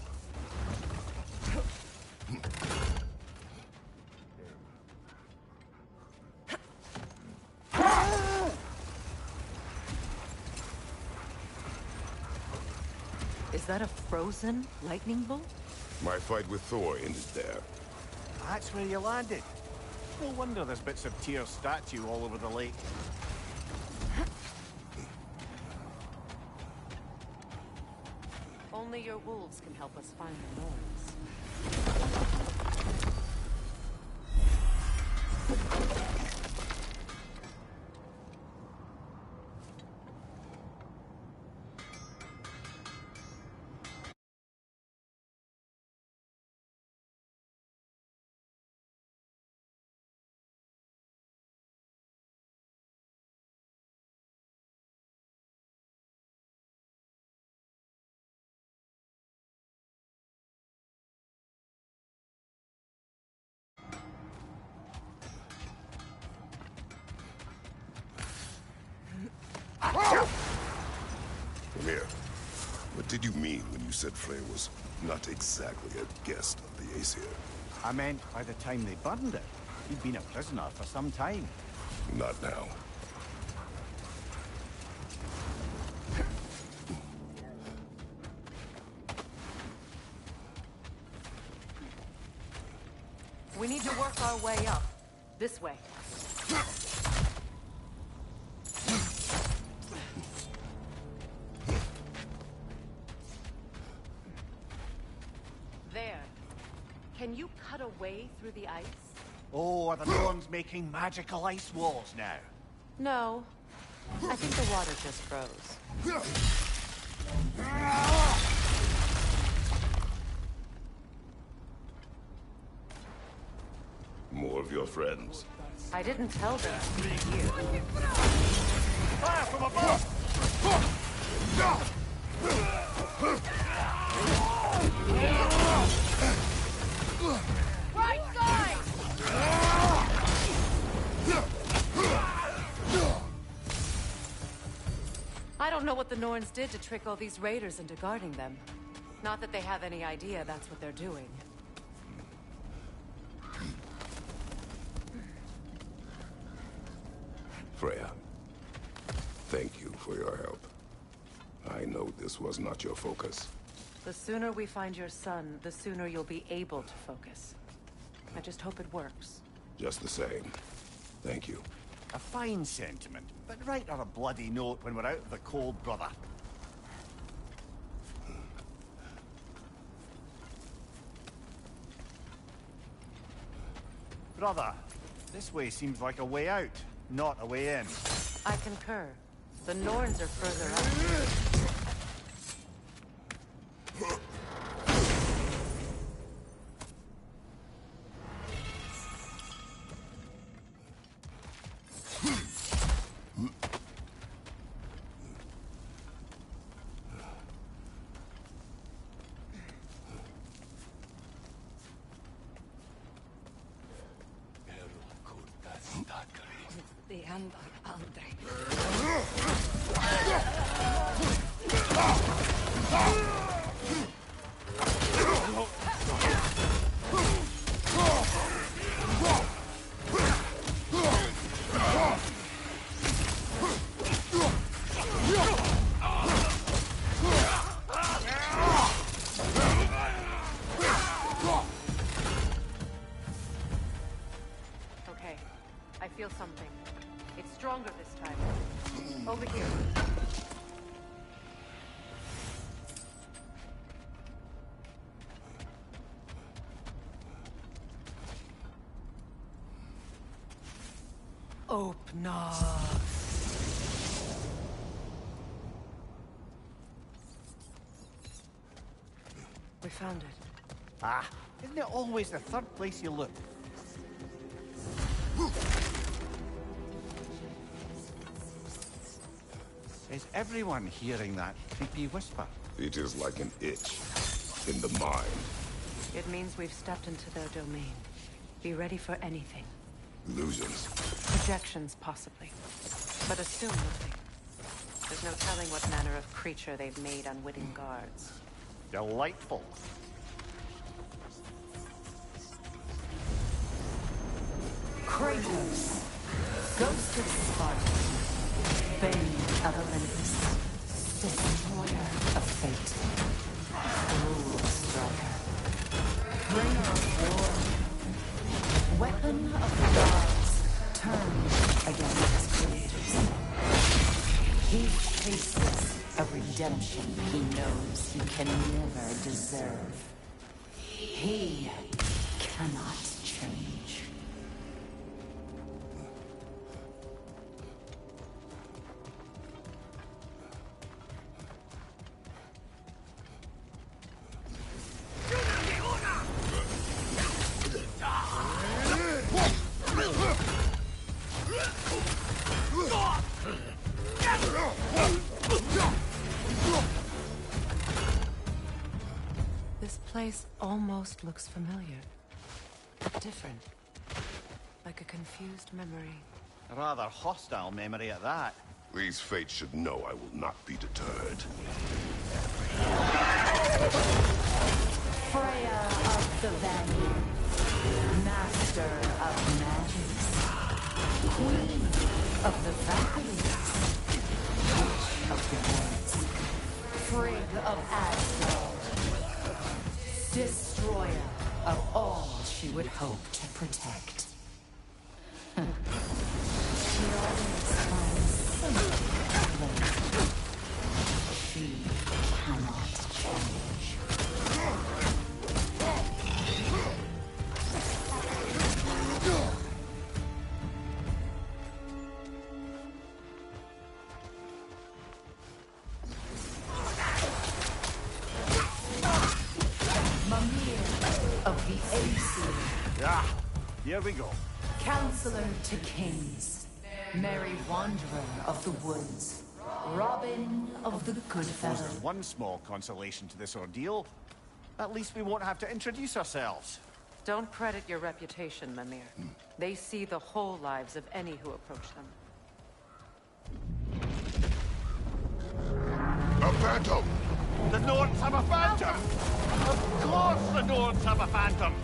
Is that a frozen lightning bolt? My fight with Thor ended there. That's where you landed. No wonder there's bits of Tyr's statue all over the lake. Only your wolves can help us find the noise. Come here. What did you mean when you said Frey was not exactly a guest of the Aesir? I meant by the time they burned it. He'd been a prisoner for some time. Not now. We need to work our way up. This way. There. Can you cut a way through the ice? Oh, are the Norns making magical ice walls now? No. I think the water just froze. More of your friends. I didn't tell them to be here. Fire from above! Right side! I don't know what the Norns did to trick all these raiders into guarding them. Not that they have any idea that's what they're doing. Freya, thank you for your help. I know this was not your focus. The sooner we find your son, the sooner you'll be able to focus. I just hope it works. Just the same. Thank you. A fine sentiment, but write her a bloody note when we're out of the cold, brother. Brother, this way seems like a way out, not a way in. I concur. The Norns are further up. Det händer aldrig. Okay, I feel something. It's stronger this time. Over here. Open up. We found it. Ah, isn't it always the third place you look? Is everyone hearing that creepy whisper? It is like an itch in the mind. It means we've stepped into their domain. Be ready for anything. Illusions. Projections, possibly. But assume nothing. There's no telling what manner of creature they've made unwitting guards. Delightful. Kratos, Ghost of Sparta, Bane of Olympus, Destroyer of Fate, Rule Striker, Bringer of War, Weapon of the Gods, turned against his creators. He faces a redemption he knows he can never deserve. He cannot change. place almost looks familiar. But different. Like a confused memory. A rather hostile memory at that. These fates should know I will not be deterred. Freya of the Vanir, Master of Magic, Queen of the Valkyries, Witch of the Woods, Frigg of Asgard, Destroyer of all she would hope to protect. She always finds something to blame. She cannot change. Mimir of the Aesir. Ah, here we go. Counselor to Kings, Merry Wanderer of the Woods, Robin of the There's Goodfellow. one small consolation to this ordeal. At least we won't have to introduce ourselves. Don't credit your reputation, Mimir. They see the whole lives of any who approach them. A phantom! The Nords have a phantom! Of course the Nords have a phantom!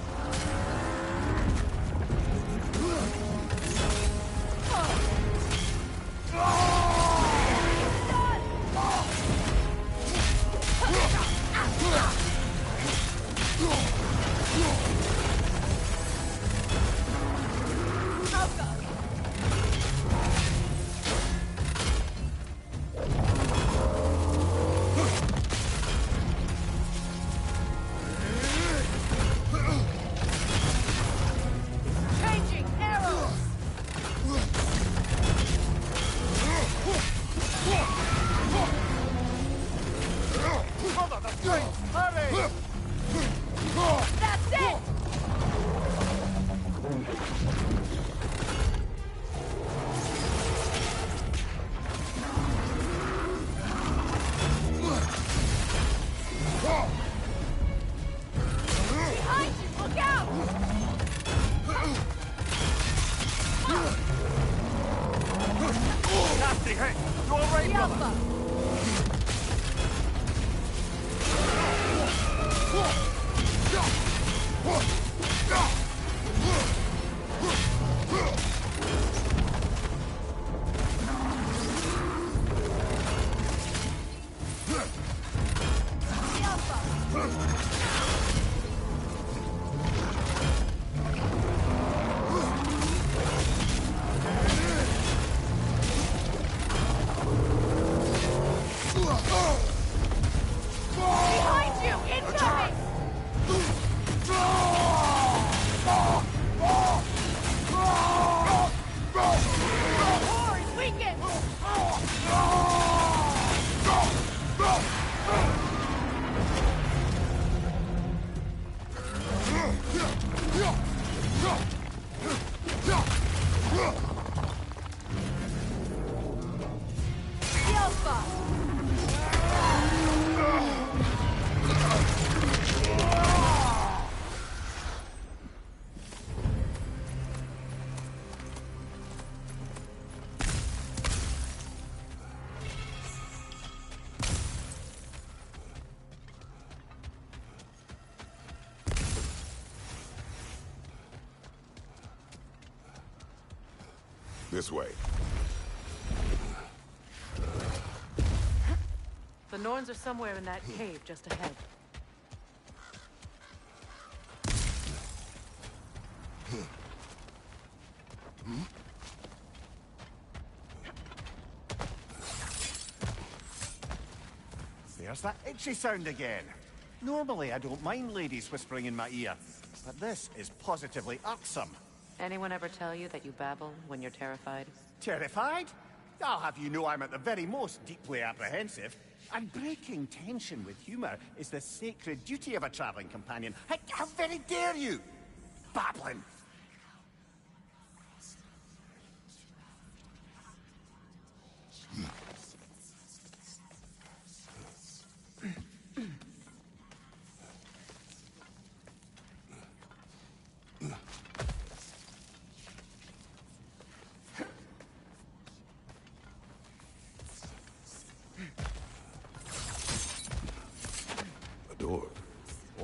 Changing arrows! Brother, the train! Hurry! That's it! Behind you! Look out! Nasty hit! You all right, brother? Alpha! Behind you! Incoming! Core is weakened! Alpha! This way. The Norns are somewhere in that cave just ahead. There's that itchy sound again. Normally I don't mind ladies whispering in my ear, but this is positively irksome. Anyone ever tell you that you babble when you're terrified? Terrified? I'll have you know I'm at the very most deeply apprehensive. And breaking tension with humor is the sacred duty of a traveling companion. How very dare you? Babbling!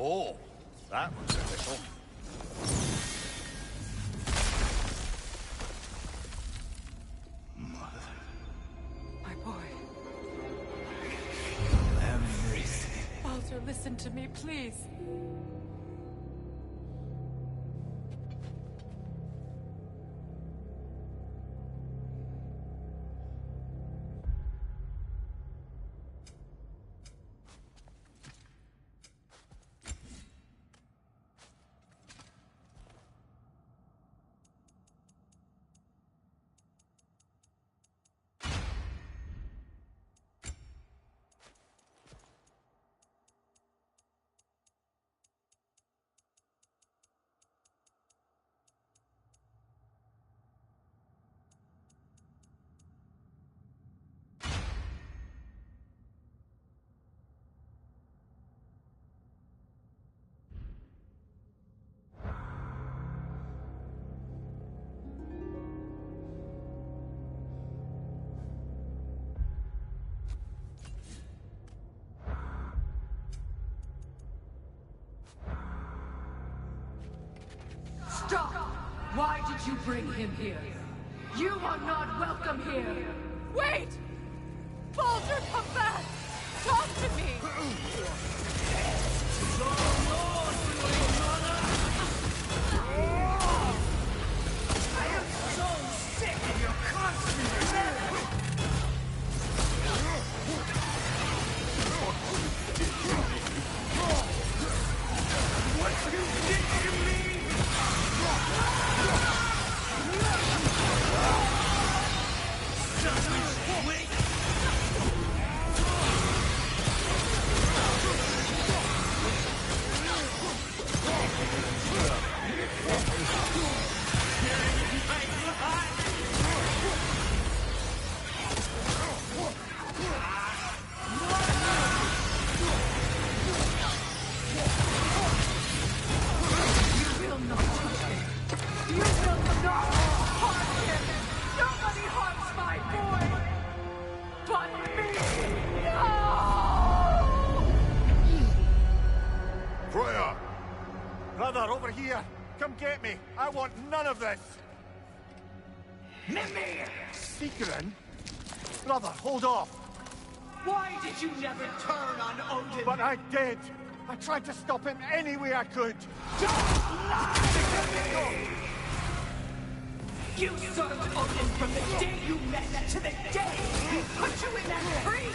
Oh, that was official. My boy. Everything. Baldur, listen to me, please. Stop! Why did you bring him here? You are not welcome here! Wait! Baldur, come back! Talk to me! I am so sick of your constant what you did to me! Brother, over here! Come get me! I want none of this! Mimir! Seekerin? Brother, hold off! Why did you never turn on Odin? But I did! I tried to stop him any way I could! Don't lie to me! You served Odin from the day you met to the day he put you in that tree!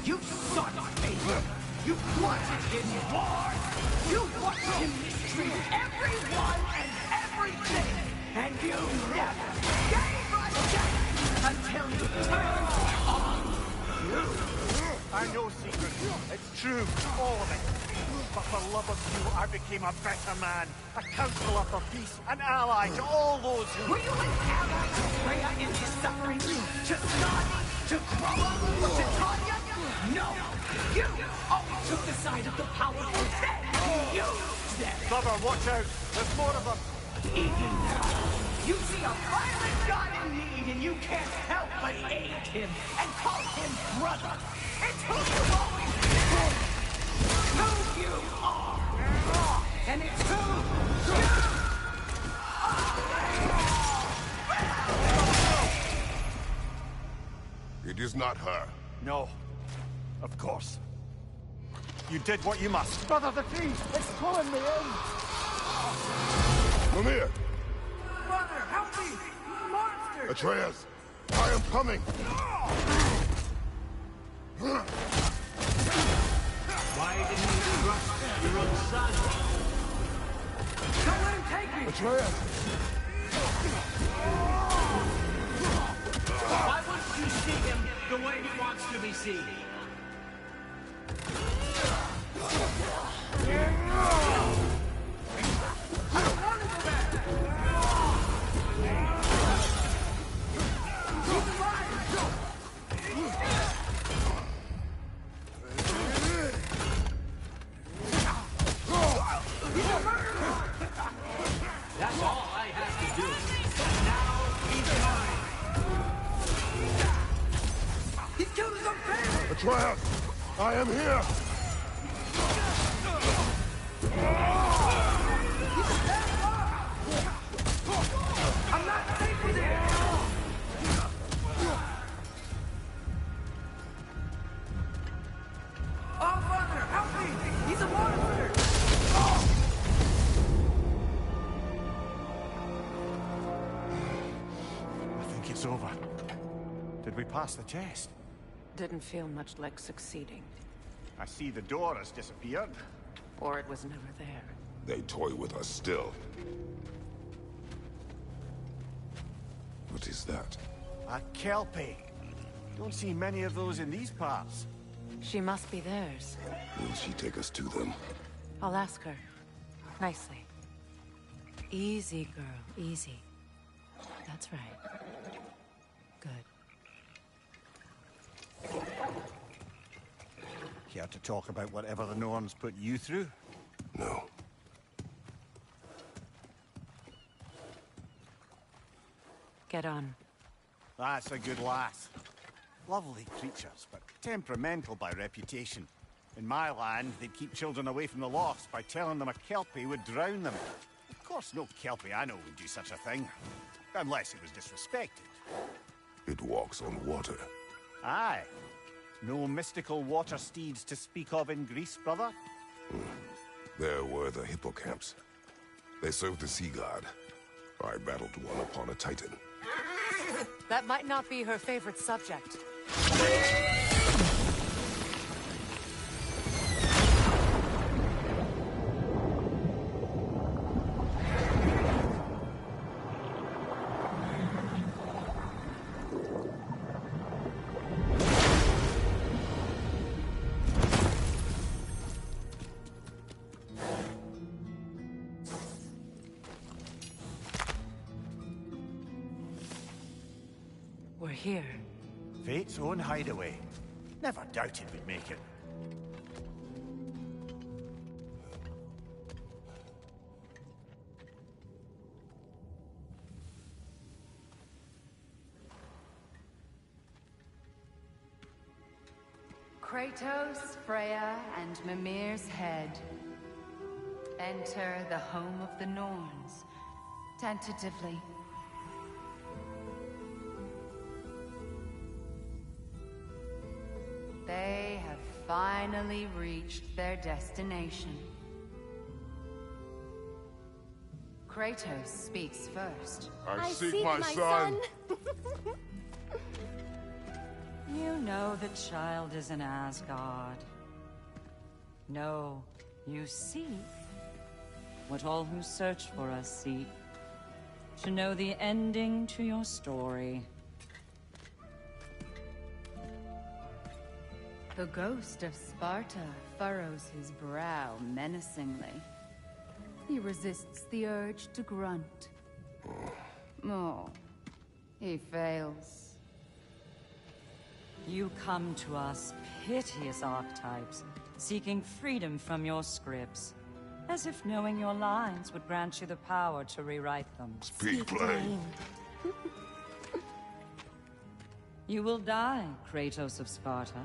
You sought fate! You wanted him war! You watched him mistreat everyone and everything! And you never gave a shit until you turned on you! I know, Secret. It's true, all of it. But for love of you, I became a better man. A counselor for peace, an ally to all those who... Were you an ally to Freya in his suffering? To Snani? To Groa? To Tanya? No! You always took the side of the powerful, then you used them! Brother, watch out! There's more of them! Even now, you see a violent god in need and you can't help but aid him and call him brother! It's who you've always been! Who you are! And it's who you are! It is not her. No. Of course. You did what you must. Brother, the tree! It's pulling me in! Mimir! Brother, help me! Monster! Atreus! I am coming! Why didn't you trust your own son? Don't let him take me! Atreus! Why wouldn't you see him the way he wants to be seen? I don't want to go back! Keep alive! He's a murderer! That's all I have to do. Now he's mine! He's killed his own family! Atreus! I am here! I'm not safe with it! Oh, Father, help me! He's a monster! I think it's over. Did we pass the chest? Didn't feel much like succeeding. I see the door has disappeared. Or it was never there. They toy with us still. What is that? A Kelpie. Don't see many of those in these parts. She must be theirs. Will she take us to them? I'll ask her. Nicely. Easy, girl. Easy. That's right. Good. Care to talk about whatever the Norns put you through? No. Get on. That's a good lass. Lovely creatures, but temperamental by reputation. In my land, they'd keep children away from the lost by telling them a Kelpie would drown them. Of course, no Kelpie I know would do such a thing. Unless it was disrespected. It walks on water. Aye. No mystical water steeds to speak of in Greece, brother? There were the hippocamps. They served the sea god. I battled one upon a titan. That might not be her favorite subject. We're here. Fate's own hideaway. Never doubted we'd make it. Kratos, Freya, and Mimir's head. Enter the home of the Norns. Tentatively. They have finally reached their destination. Kratos speaks first. I seek my son. You know the child is in Asgard. No, you seek what all who search for us seek. To know the ending to your story. The ghost of Sparta furrows his brow menacingly. He resists the urge to grunt. Oh, he fails. You come to us, piteous archetypes, seeking freedom from your scripts. As if knowing your lines would grant you the power to rewrite them. Speak plain. You will die, Kratos of Sparta.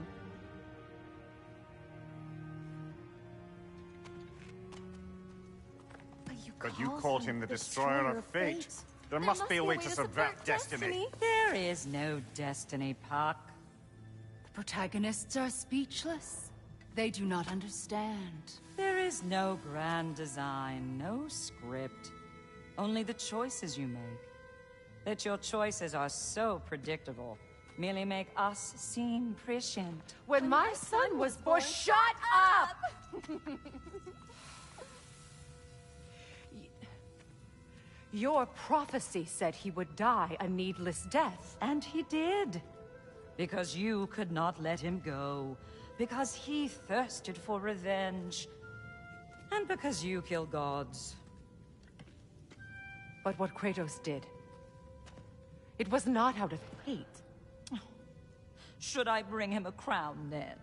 But you called him the destroyer of fate. There must be a way to subvert destiny. There is no destiny, Puck. The protagonists are speechless. They do not understand. There is no grand design, no script. Only the choices you make. That your choices are so predictable, merely make us seem prescient. When my son was born, shut up! Your prophecy said he would die a needless death. And he did. Because you could not let him go. Because he thirsted for revenge. And because you kill gods. But what Kratos did, it was not out of hate. Should I bring him a crown then?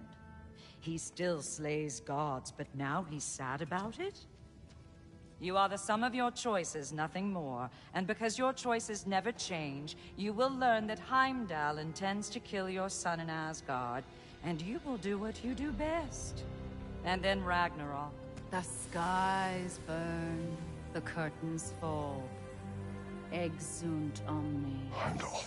He still slays gods, but now he's sad about it? You are the sum of your choices, nothing more. And because your choices never change, you will learn that Heimdall intends to kill your son in Asgard, and you will do what you do best. And then Ragnarok, The skies burn, the curtains fall. Exunt omnes. Heimdall.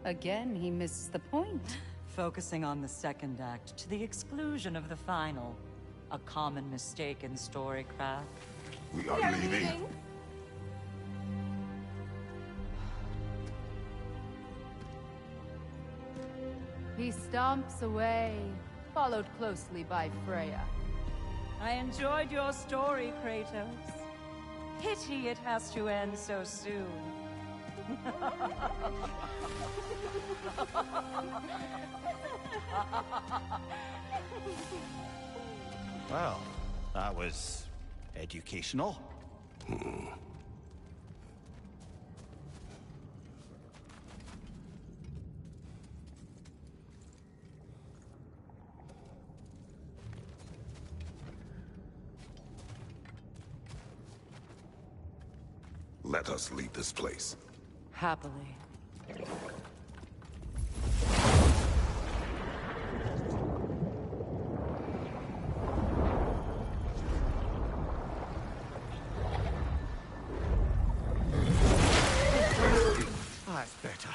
Again, he misses the point. Focusing on the second act to the exclusion of the final. A common mistake in storycraft. We are leaving. He stomps away, followed closely by Freya. I enjoyed your story, Kratos. Pity it has to end so soon. Well, that was educational. Let us leave this place. Happily. That's better.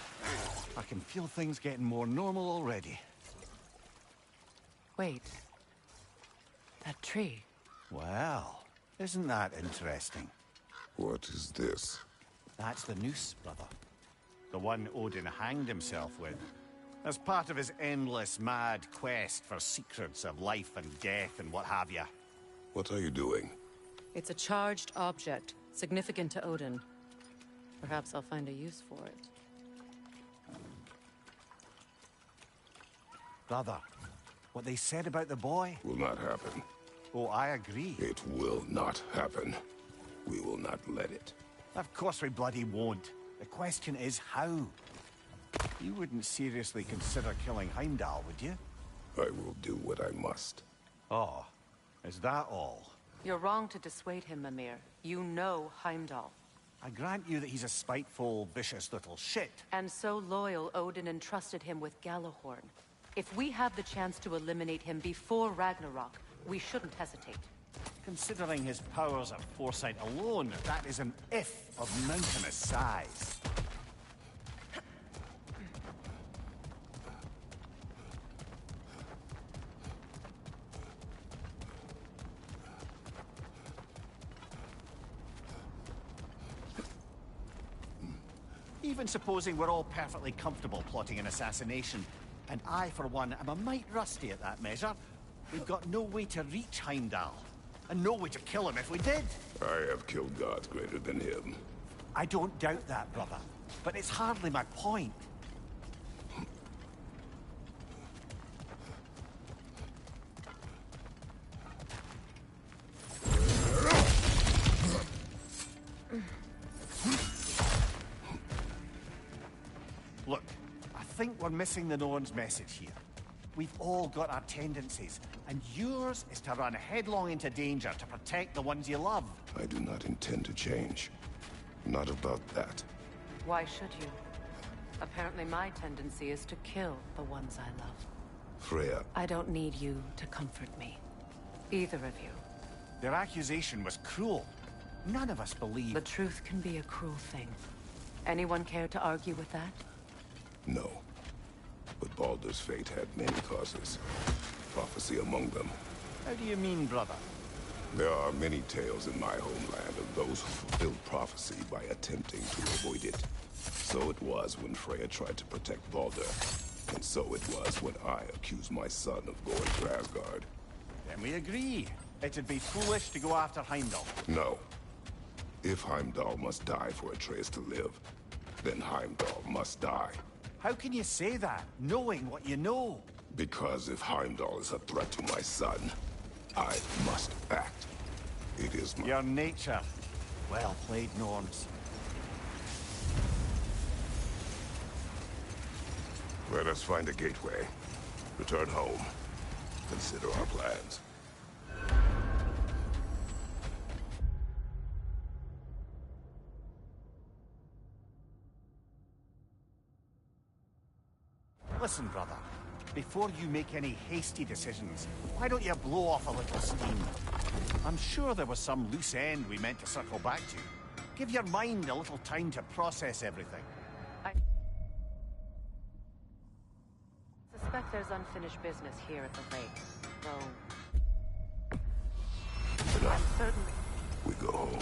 I can feel things getting more normal already. Wait. That tree. Well, isn't that interesting? What is this? That's the noose, brother. The one Odin hanged himself with. As part of his endless, mad quest for secrets of life and death and what have you. What are you doing? It's a charged object, significant to Odin. Perhaps I'll find a use for it. Brother, what they said about the boy? Will not happen. Oh, I agree. It will not happen. We will not let it. Of course we bloody won't. The question is how. You wouldn't seriously consider killing Heimdall, would you? I will do what I must. Oh, is that all? You're wrong to dissuade him, Mimir. You know Heimdall. I grant you that he's a spiteful, vicious little shit. And so loyal, Odin entrusted him with Gjallarhorn. If we have the chance to eliminate him before Ragnarok, we shouldn't hesitate. Considering his powers of foresight alone, that is an if of mountainous size. Even supposing we're all perfectly comfortable plotting an assassination, and I, for one, am a mite rusty at that measure, we've got no way to reach Heimdall. And no way to kill him if we did. I have killed gods greater than him. I don't doubt that, brother. But it's hardly my point. Look, I think we're missing the Norn's message here. We've all got our tendencies, and yours is to run headlong into danger to protect the ones you love. I do not intend to change. Not about that. Why should you? Apparently my tendency is to kill the ones I love. Freya. I don't need you to comfort me. Either of you. Their accusation was cruel. None of us believe... The truth can be a cruel thing. Anyone care to argue with that? No. But Baldur's fate had many causes. Prophecy among them. How do you mean, brother? There are many tales in my homeland of those who fulfilled prophecy by attempting to avoid it. So it was when Freya tried to protect Baldur. And so it was when I accused my son of going to Asgard. Then we agree. It'd be foolish to go after Heimdall. No. If Heimdall must die for Atreus to live, then Heimdall must die. How can you say that, knowing what you know? Because if Heimdall is a threat to my son, I must act. It is my... Your nature. Well played, Norns. Let us find a gateway. Return home. Consider our plans. Listen, brother. before you make any hasty decisions, why don't you blow off a little steam? I'm sure there was some loose end we meant to circle back to. Give your mind a little time to process everything. I suspect there's unfinished business here at the lake, though... I'm certain... We go home.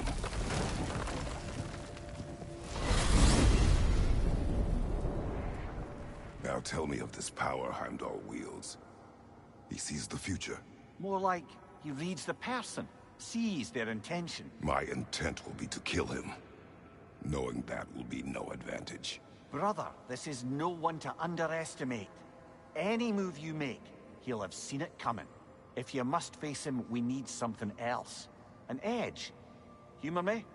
Now tell me of this power Heimdall wields. He sees the future. More like he reads the person, sees their intention. My intent will be to kill him. Knowing that will be no advantage. Brother, this is no one to underestimate. Any move you make, he'll have seen it coming. If you must face him, we need something else. An edge. Humor me?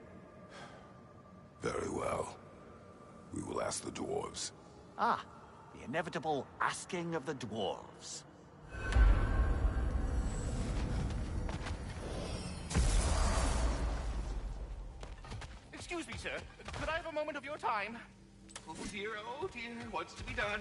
Very well. We will ask the dwarves. Ah, the inevitable asking of the dwarves. Excuse me, sir. Could I have a moment of your time? Oh dear, what's to be done?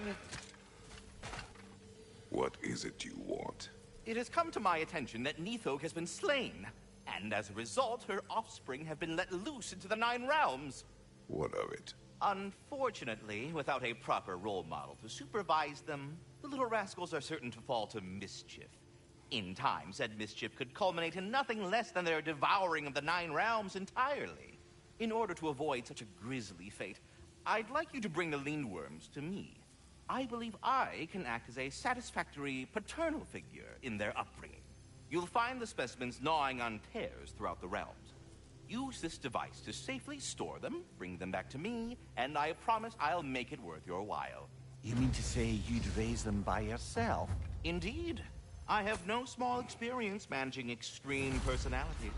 What is it you want? It has come to my attention that Nithog has been slain, and as a result, her offspring have been let loose into the Nine Realms. What of it? Unfortunately, without a proper role model to supervise them, the little rascals are certain to fall to mischief. In time, said mischief could culminate in nothing less than their devouring of the Nine Realms entirely. In order to avoid such a grisly fate, I'd like you to bring the Lindworms to me. I believe I can act as a satisfactory paternal figure in their upbringing. You'll find the specimens gnawing on tears throughout the realms. Use this device to safely store them, bring them back to me, and I promise I'll make it worth your while. You mean to say you'd raise them by yourself? Indeed. I have no small experience managing extreme personalities.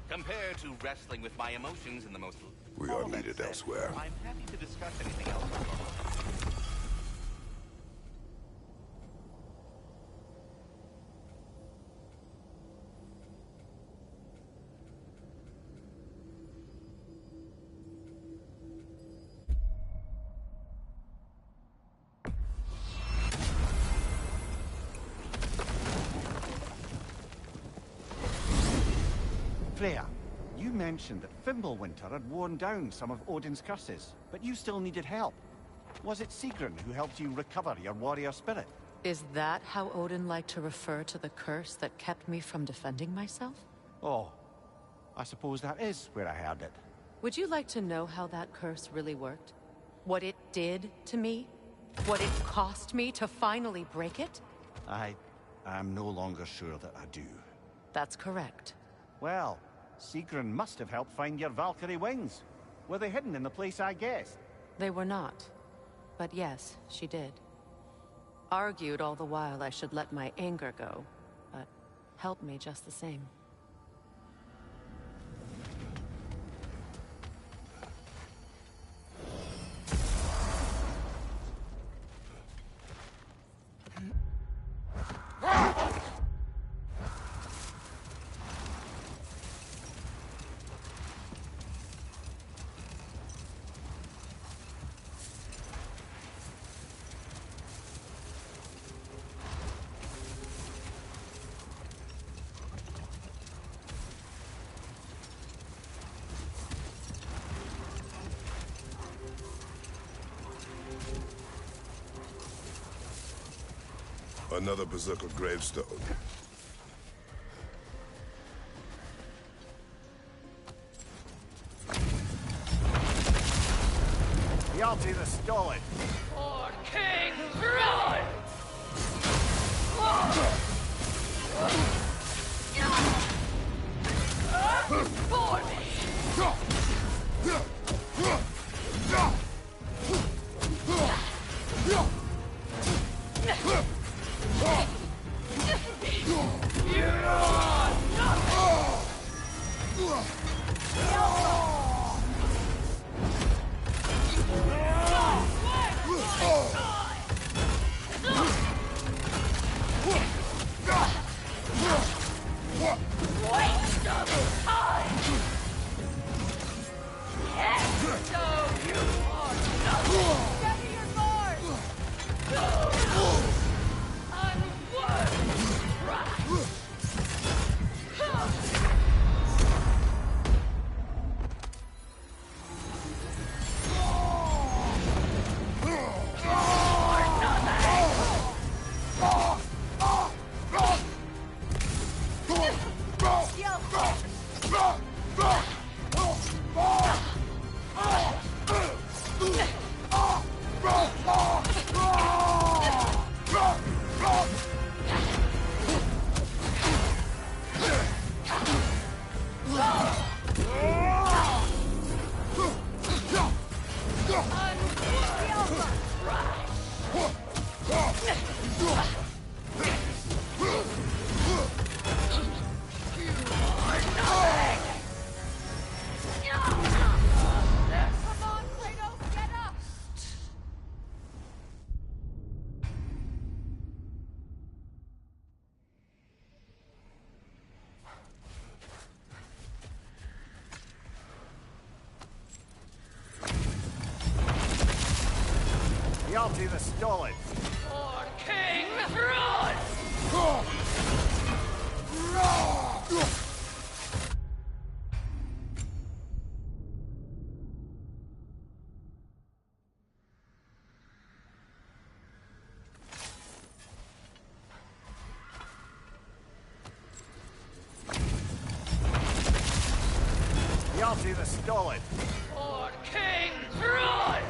Compared to wrestling with my emotions in the most... We are needed elsewhere. I'm happy to discuss anything else. Freya, you mentioned that Fimbulwinter had worn down some of Odin's curses, but you still needed help. Was it Sigrun who helped you recover your warrior spirit? Is that how Odin liked to refer to the curse that kept me from defending myself? Oh, I suppose that is where I heard it. Would you like to know how that curse really worked? What it did to me? What it cost me to finally break it? I'm no longer sure that I do. That's correct. Well, Sigrun must have helped find your Valkyrie wings. Were they hidden in the place I guessed? They were not. But yes, she did. Argued all the while I should let my anger go, but helped me just the same. Another Berserker gravestone. Hjalti the Stolid. For King Throne! For me! the stolid. For King Throne! Guilty the stolid. For King Throne!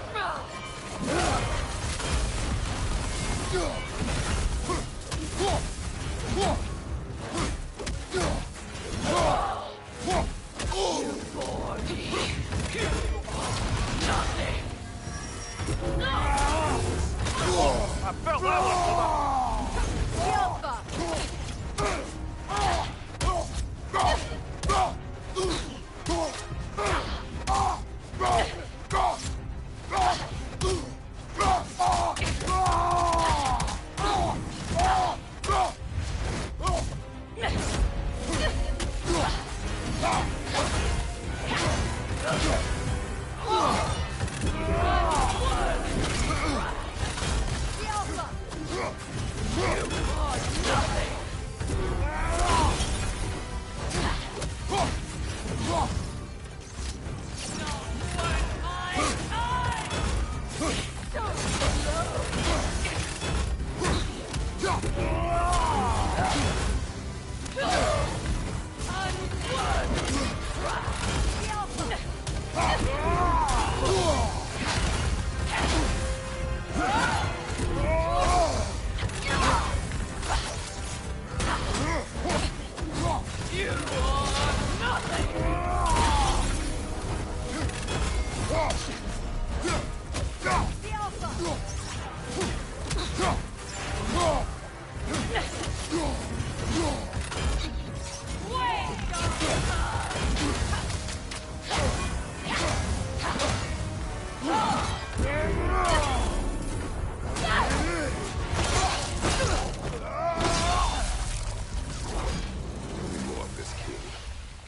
I felt that one from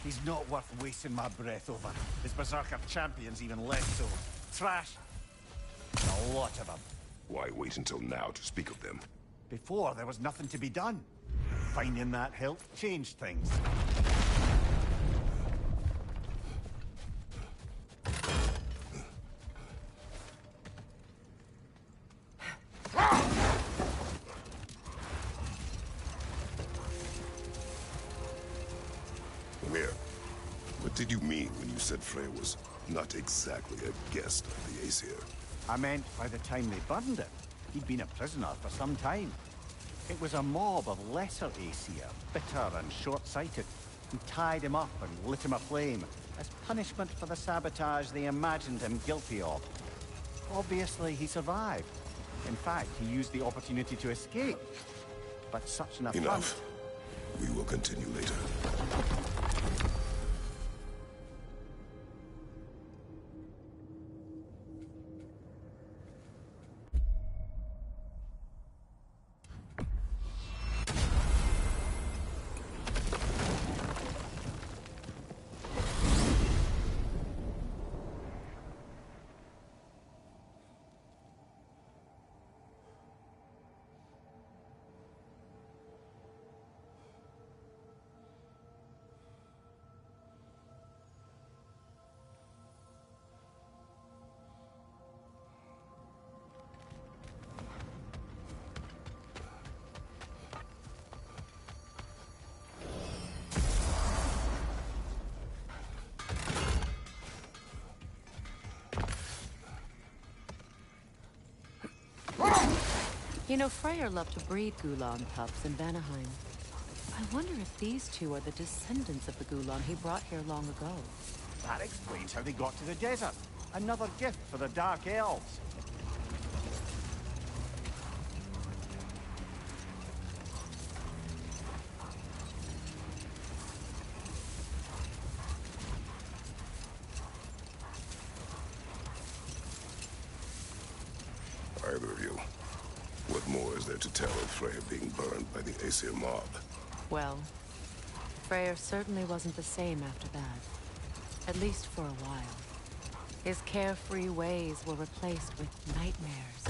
He's not worth wasting my breath over. His Berserker champions even less so. Trash. A lot of them. Why wait until now to speak of them? Before, there was nothing to be done. Finding that help changed things. Here. What did you mean when you said Freya was not exactly a guest of the Aesir? I meant by the time they burned it, he'd been a prisoner for some time. It was a mob of lesser Aesir, bitter and short-sighted, who tied him up and lit him aflame as punishment for the sabotage they imagined him guilty of. Obviously, he survived. In fact, he used the opportunity to escape. But such an affront... Enough. We will continue later. You know, Freyr loved to breed Gulan pups in Vanaheim. I wonder if these two are the descendants of the Gulan he brought here long ago. That explains how they got to the desert. Another gift for the Dark Elves. Either of you. What more is there to tell of Freya being burned by the Aesir mob? Well, Freyr certainly wasn't the same after that. At least for a while. His carefree ways were replaced with nightmares,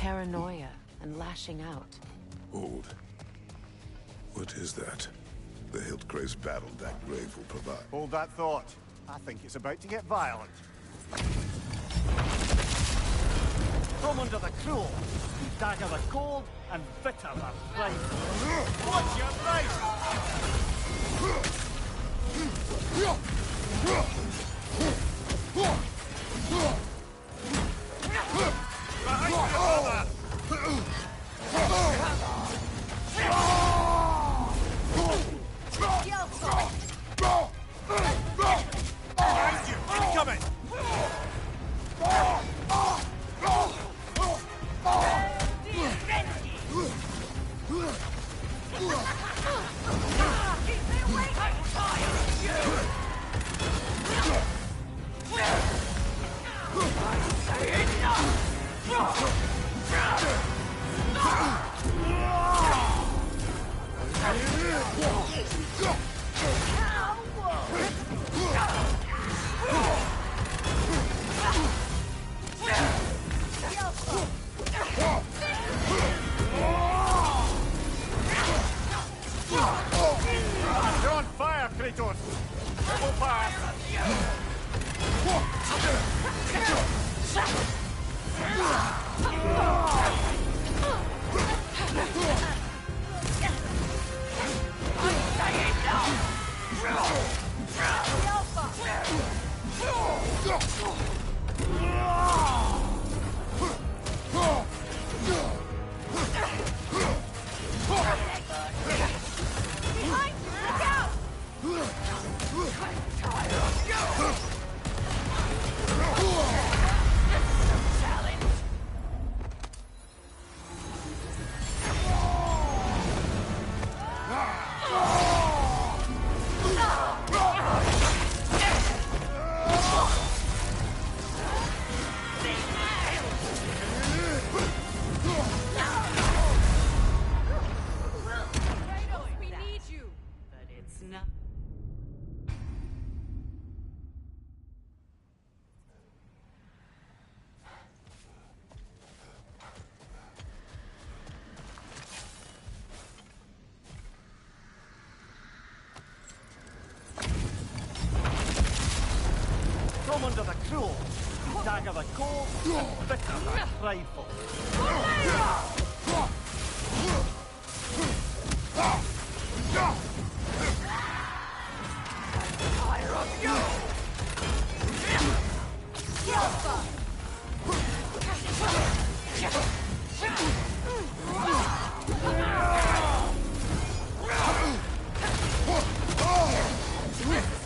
Paranoia and lashing out. Hold. What is that? The Hildgrave's battle that grave will provide. Hold that thought. I think it's about to get violent. Come under the cruel, dagger the cold, and bitter the flame. What's your price? Behind you, brother! Behind you! Incoming! You're on fire, Kratos! It will pass! Come under the cruel, dagger the cold, and bitter the prideful. Fire of you!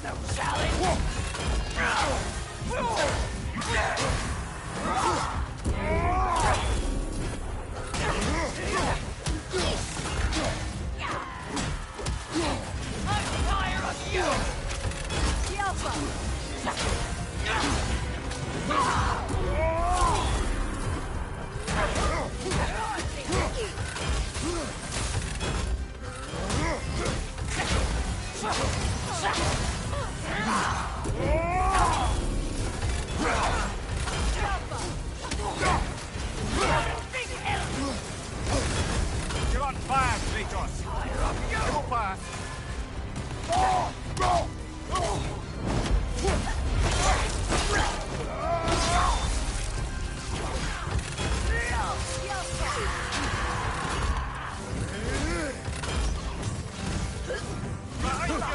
No challenge! You're on fire, Kratos! It will pass! Behind you,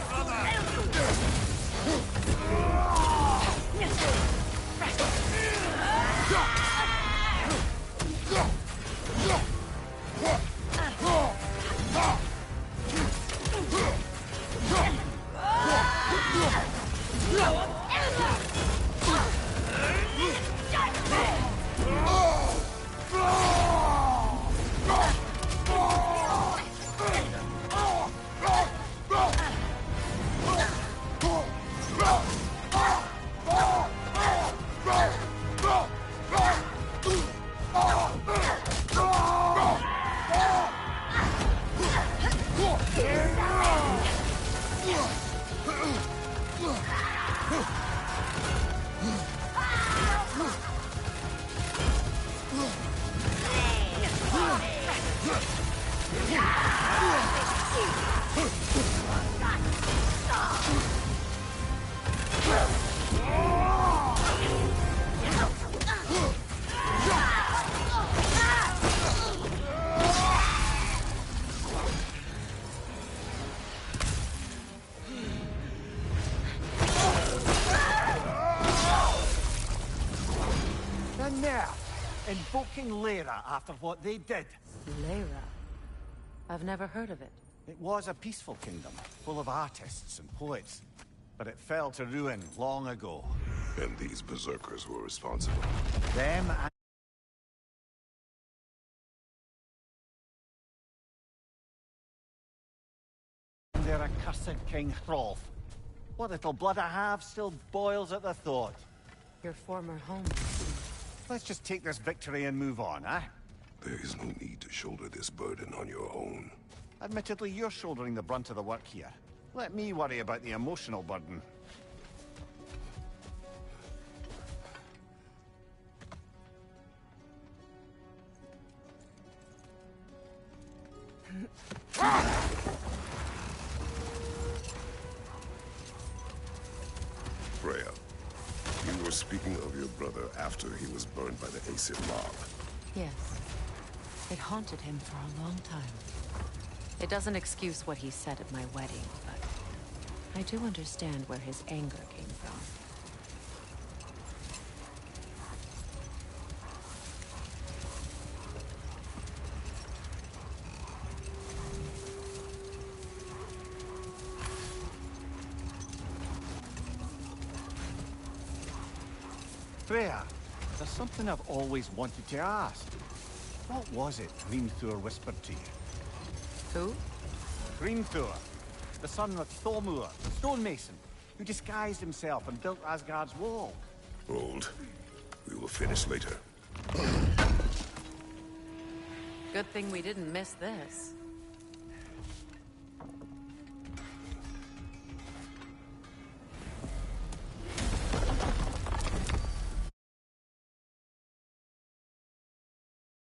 The nerve! Invoking Lyra after what they did. Lyra? I've never heard of it. It was a peaceful kingdom, full of artists and poets. But it fell to ruin long ago. And these berserkers were responsible. Them and their accursed King Hrolf. What little blood I have still boils at the thought. Your former home. Let's just take this victory and move on, eh? There is no need to shoulder this burden on your own. Admittedly, you're shouldering the brunt of the work here. Let me worry about the emotional burden. Freya, you were speaking of your brother after he was burned by the Aesir mob. Yes. It haunted him for a long time. It doesn't excuse what he said at my wedding, but I do understand where his anger came from. Freya, there's something I've always wanted to ask. What was it Hrimthur whispered to you? Who? Hrimthur, the son of Thormur, the stonemason, who disguised himself and built Asgard's wall. Hold. We will finish later. Good thing we didn't miss this.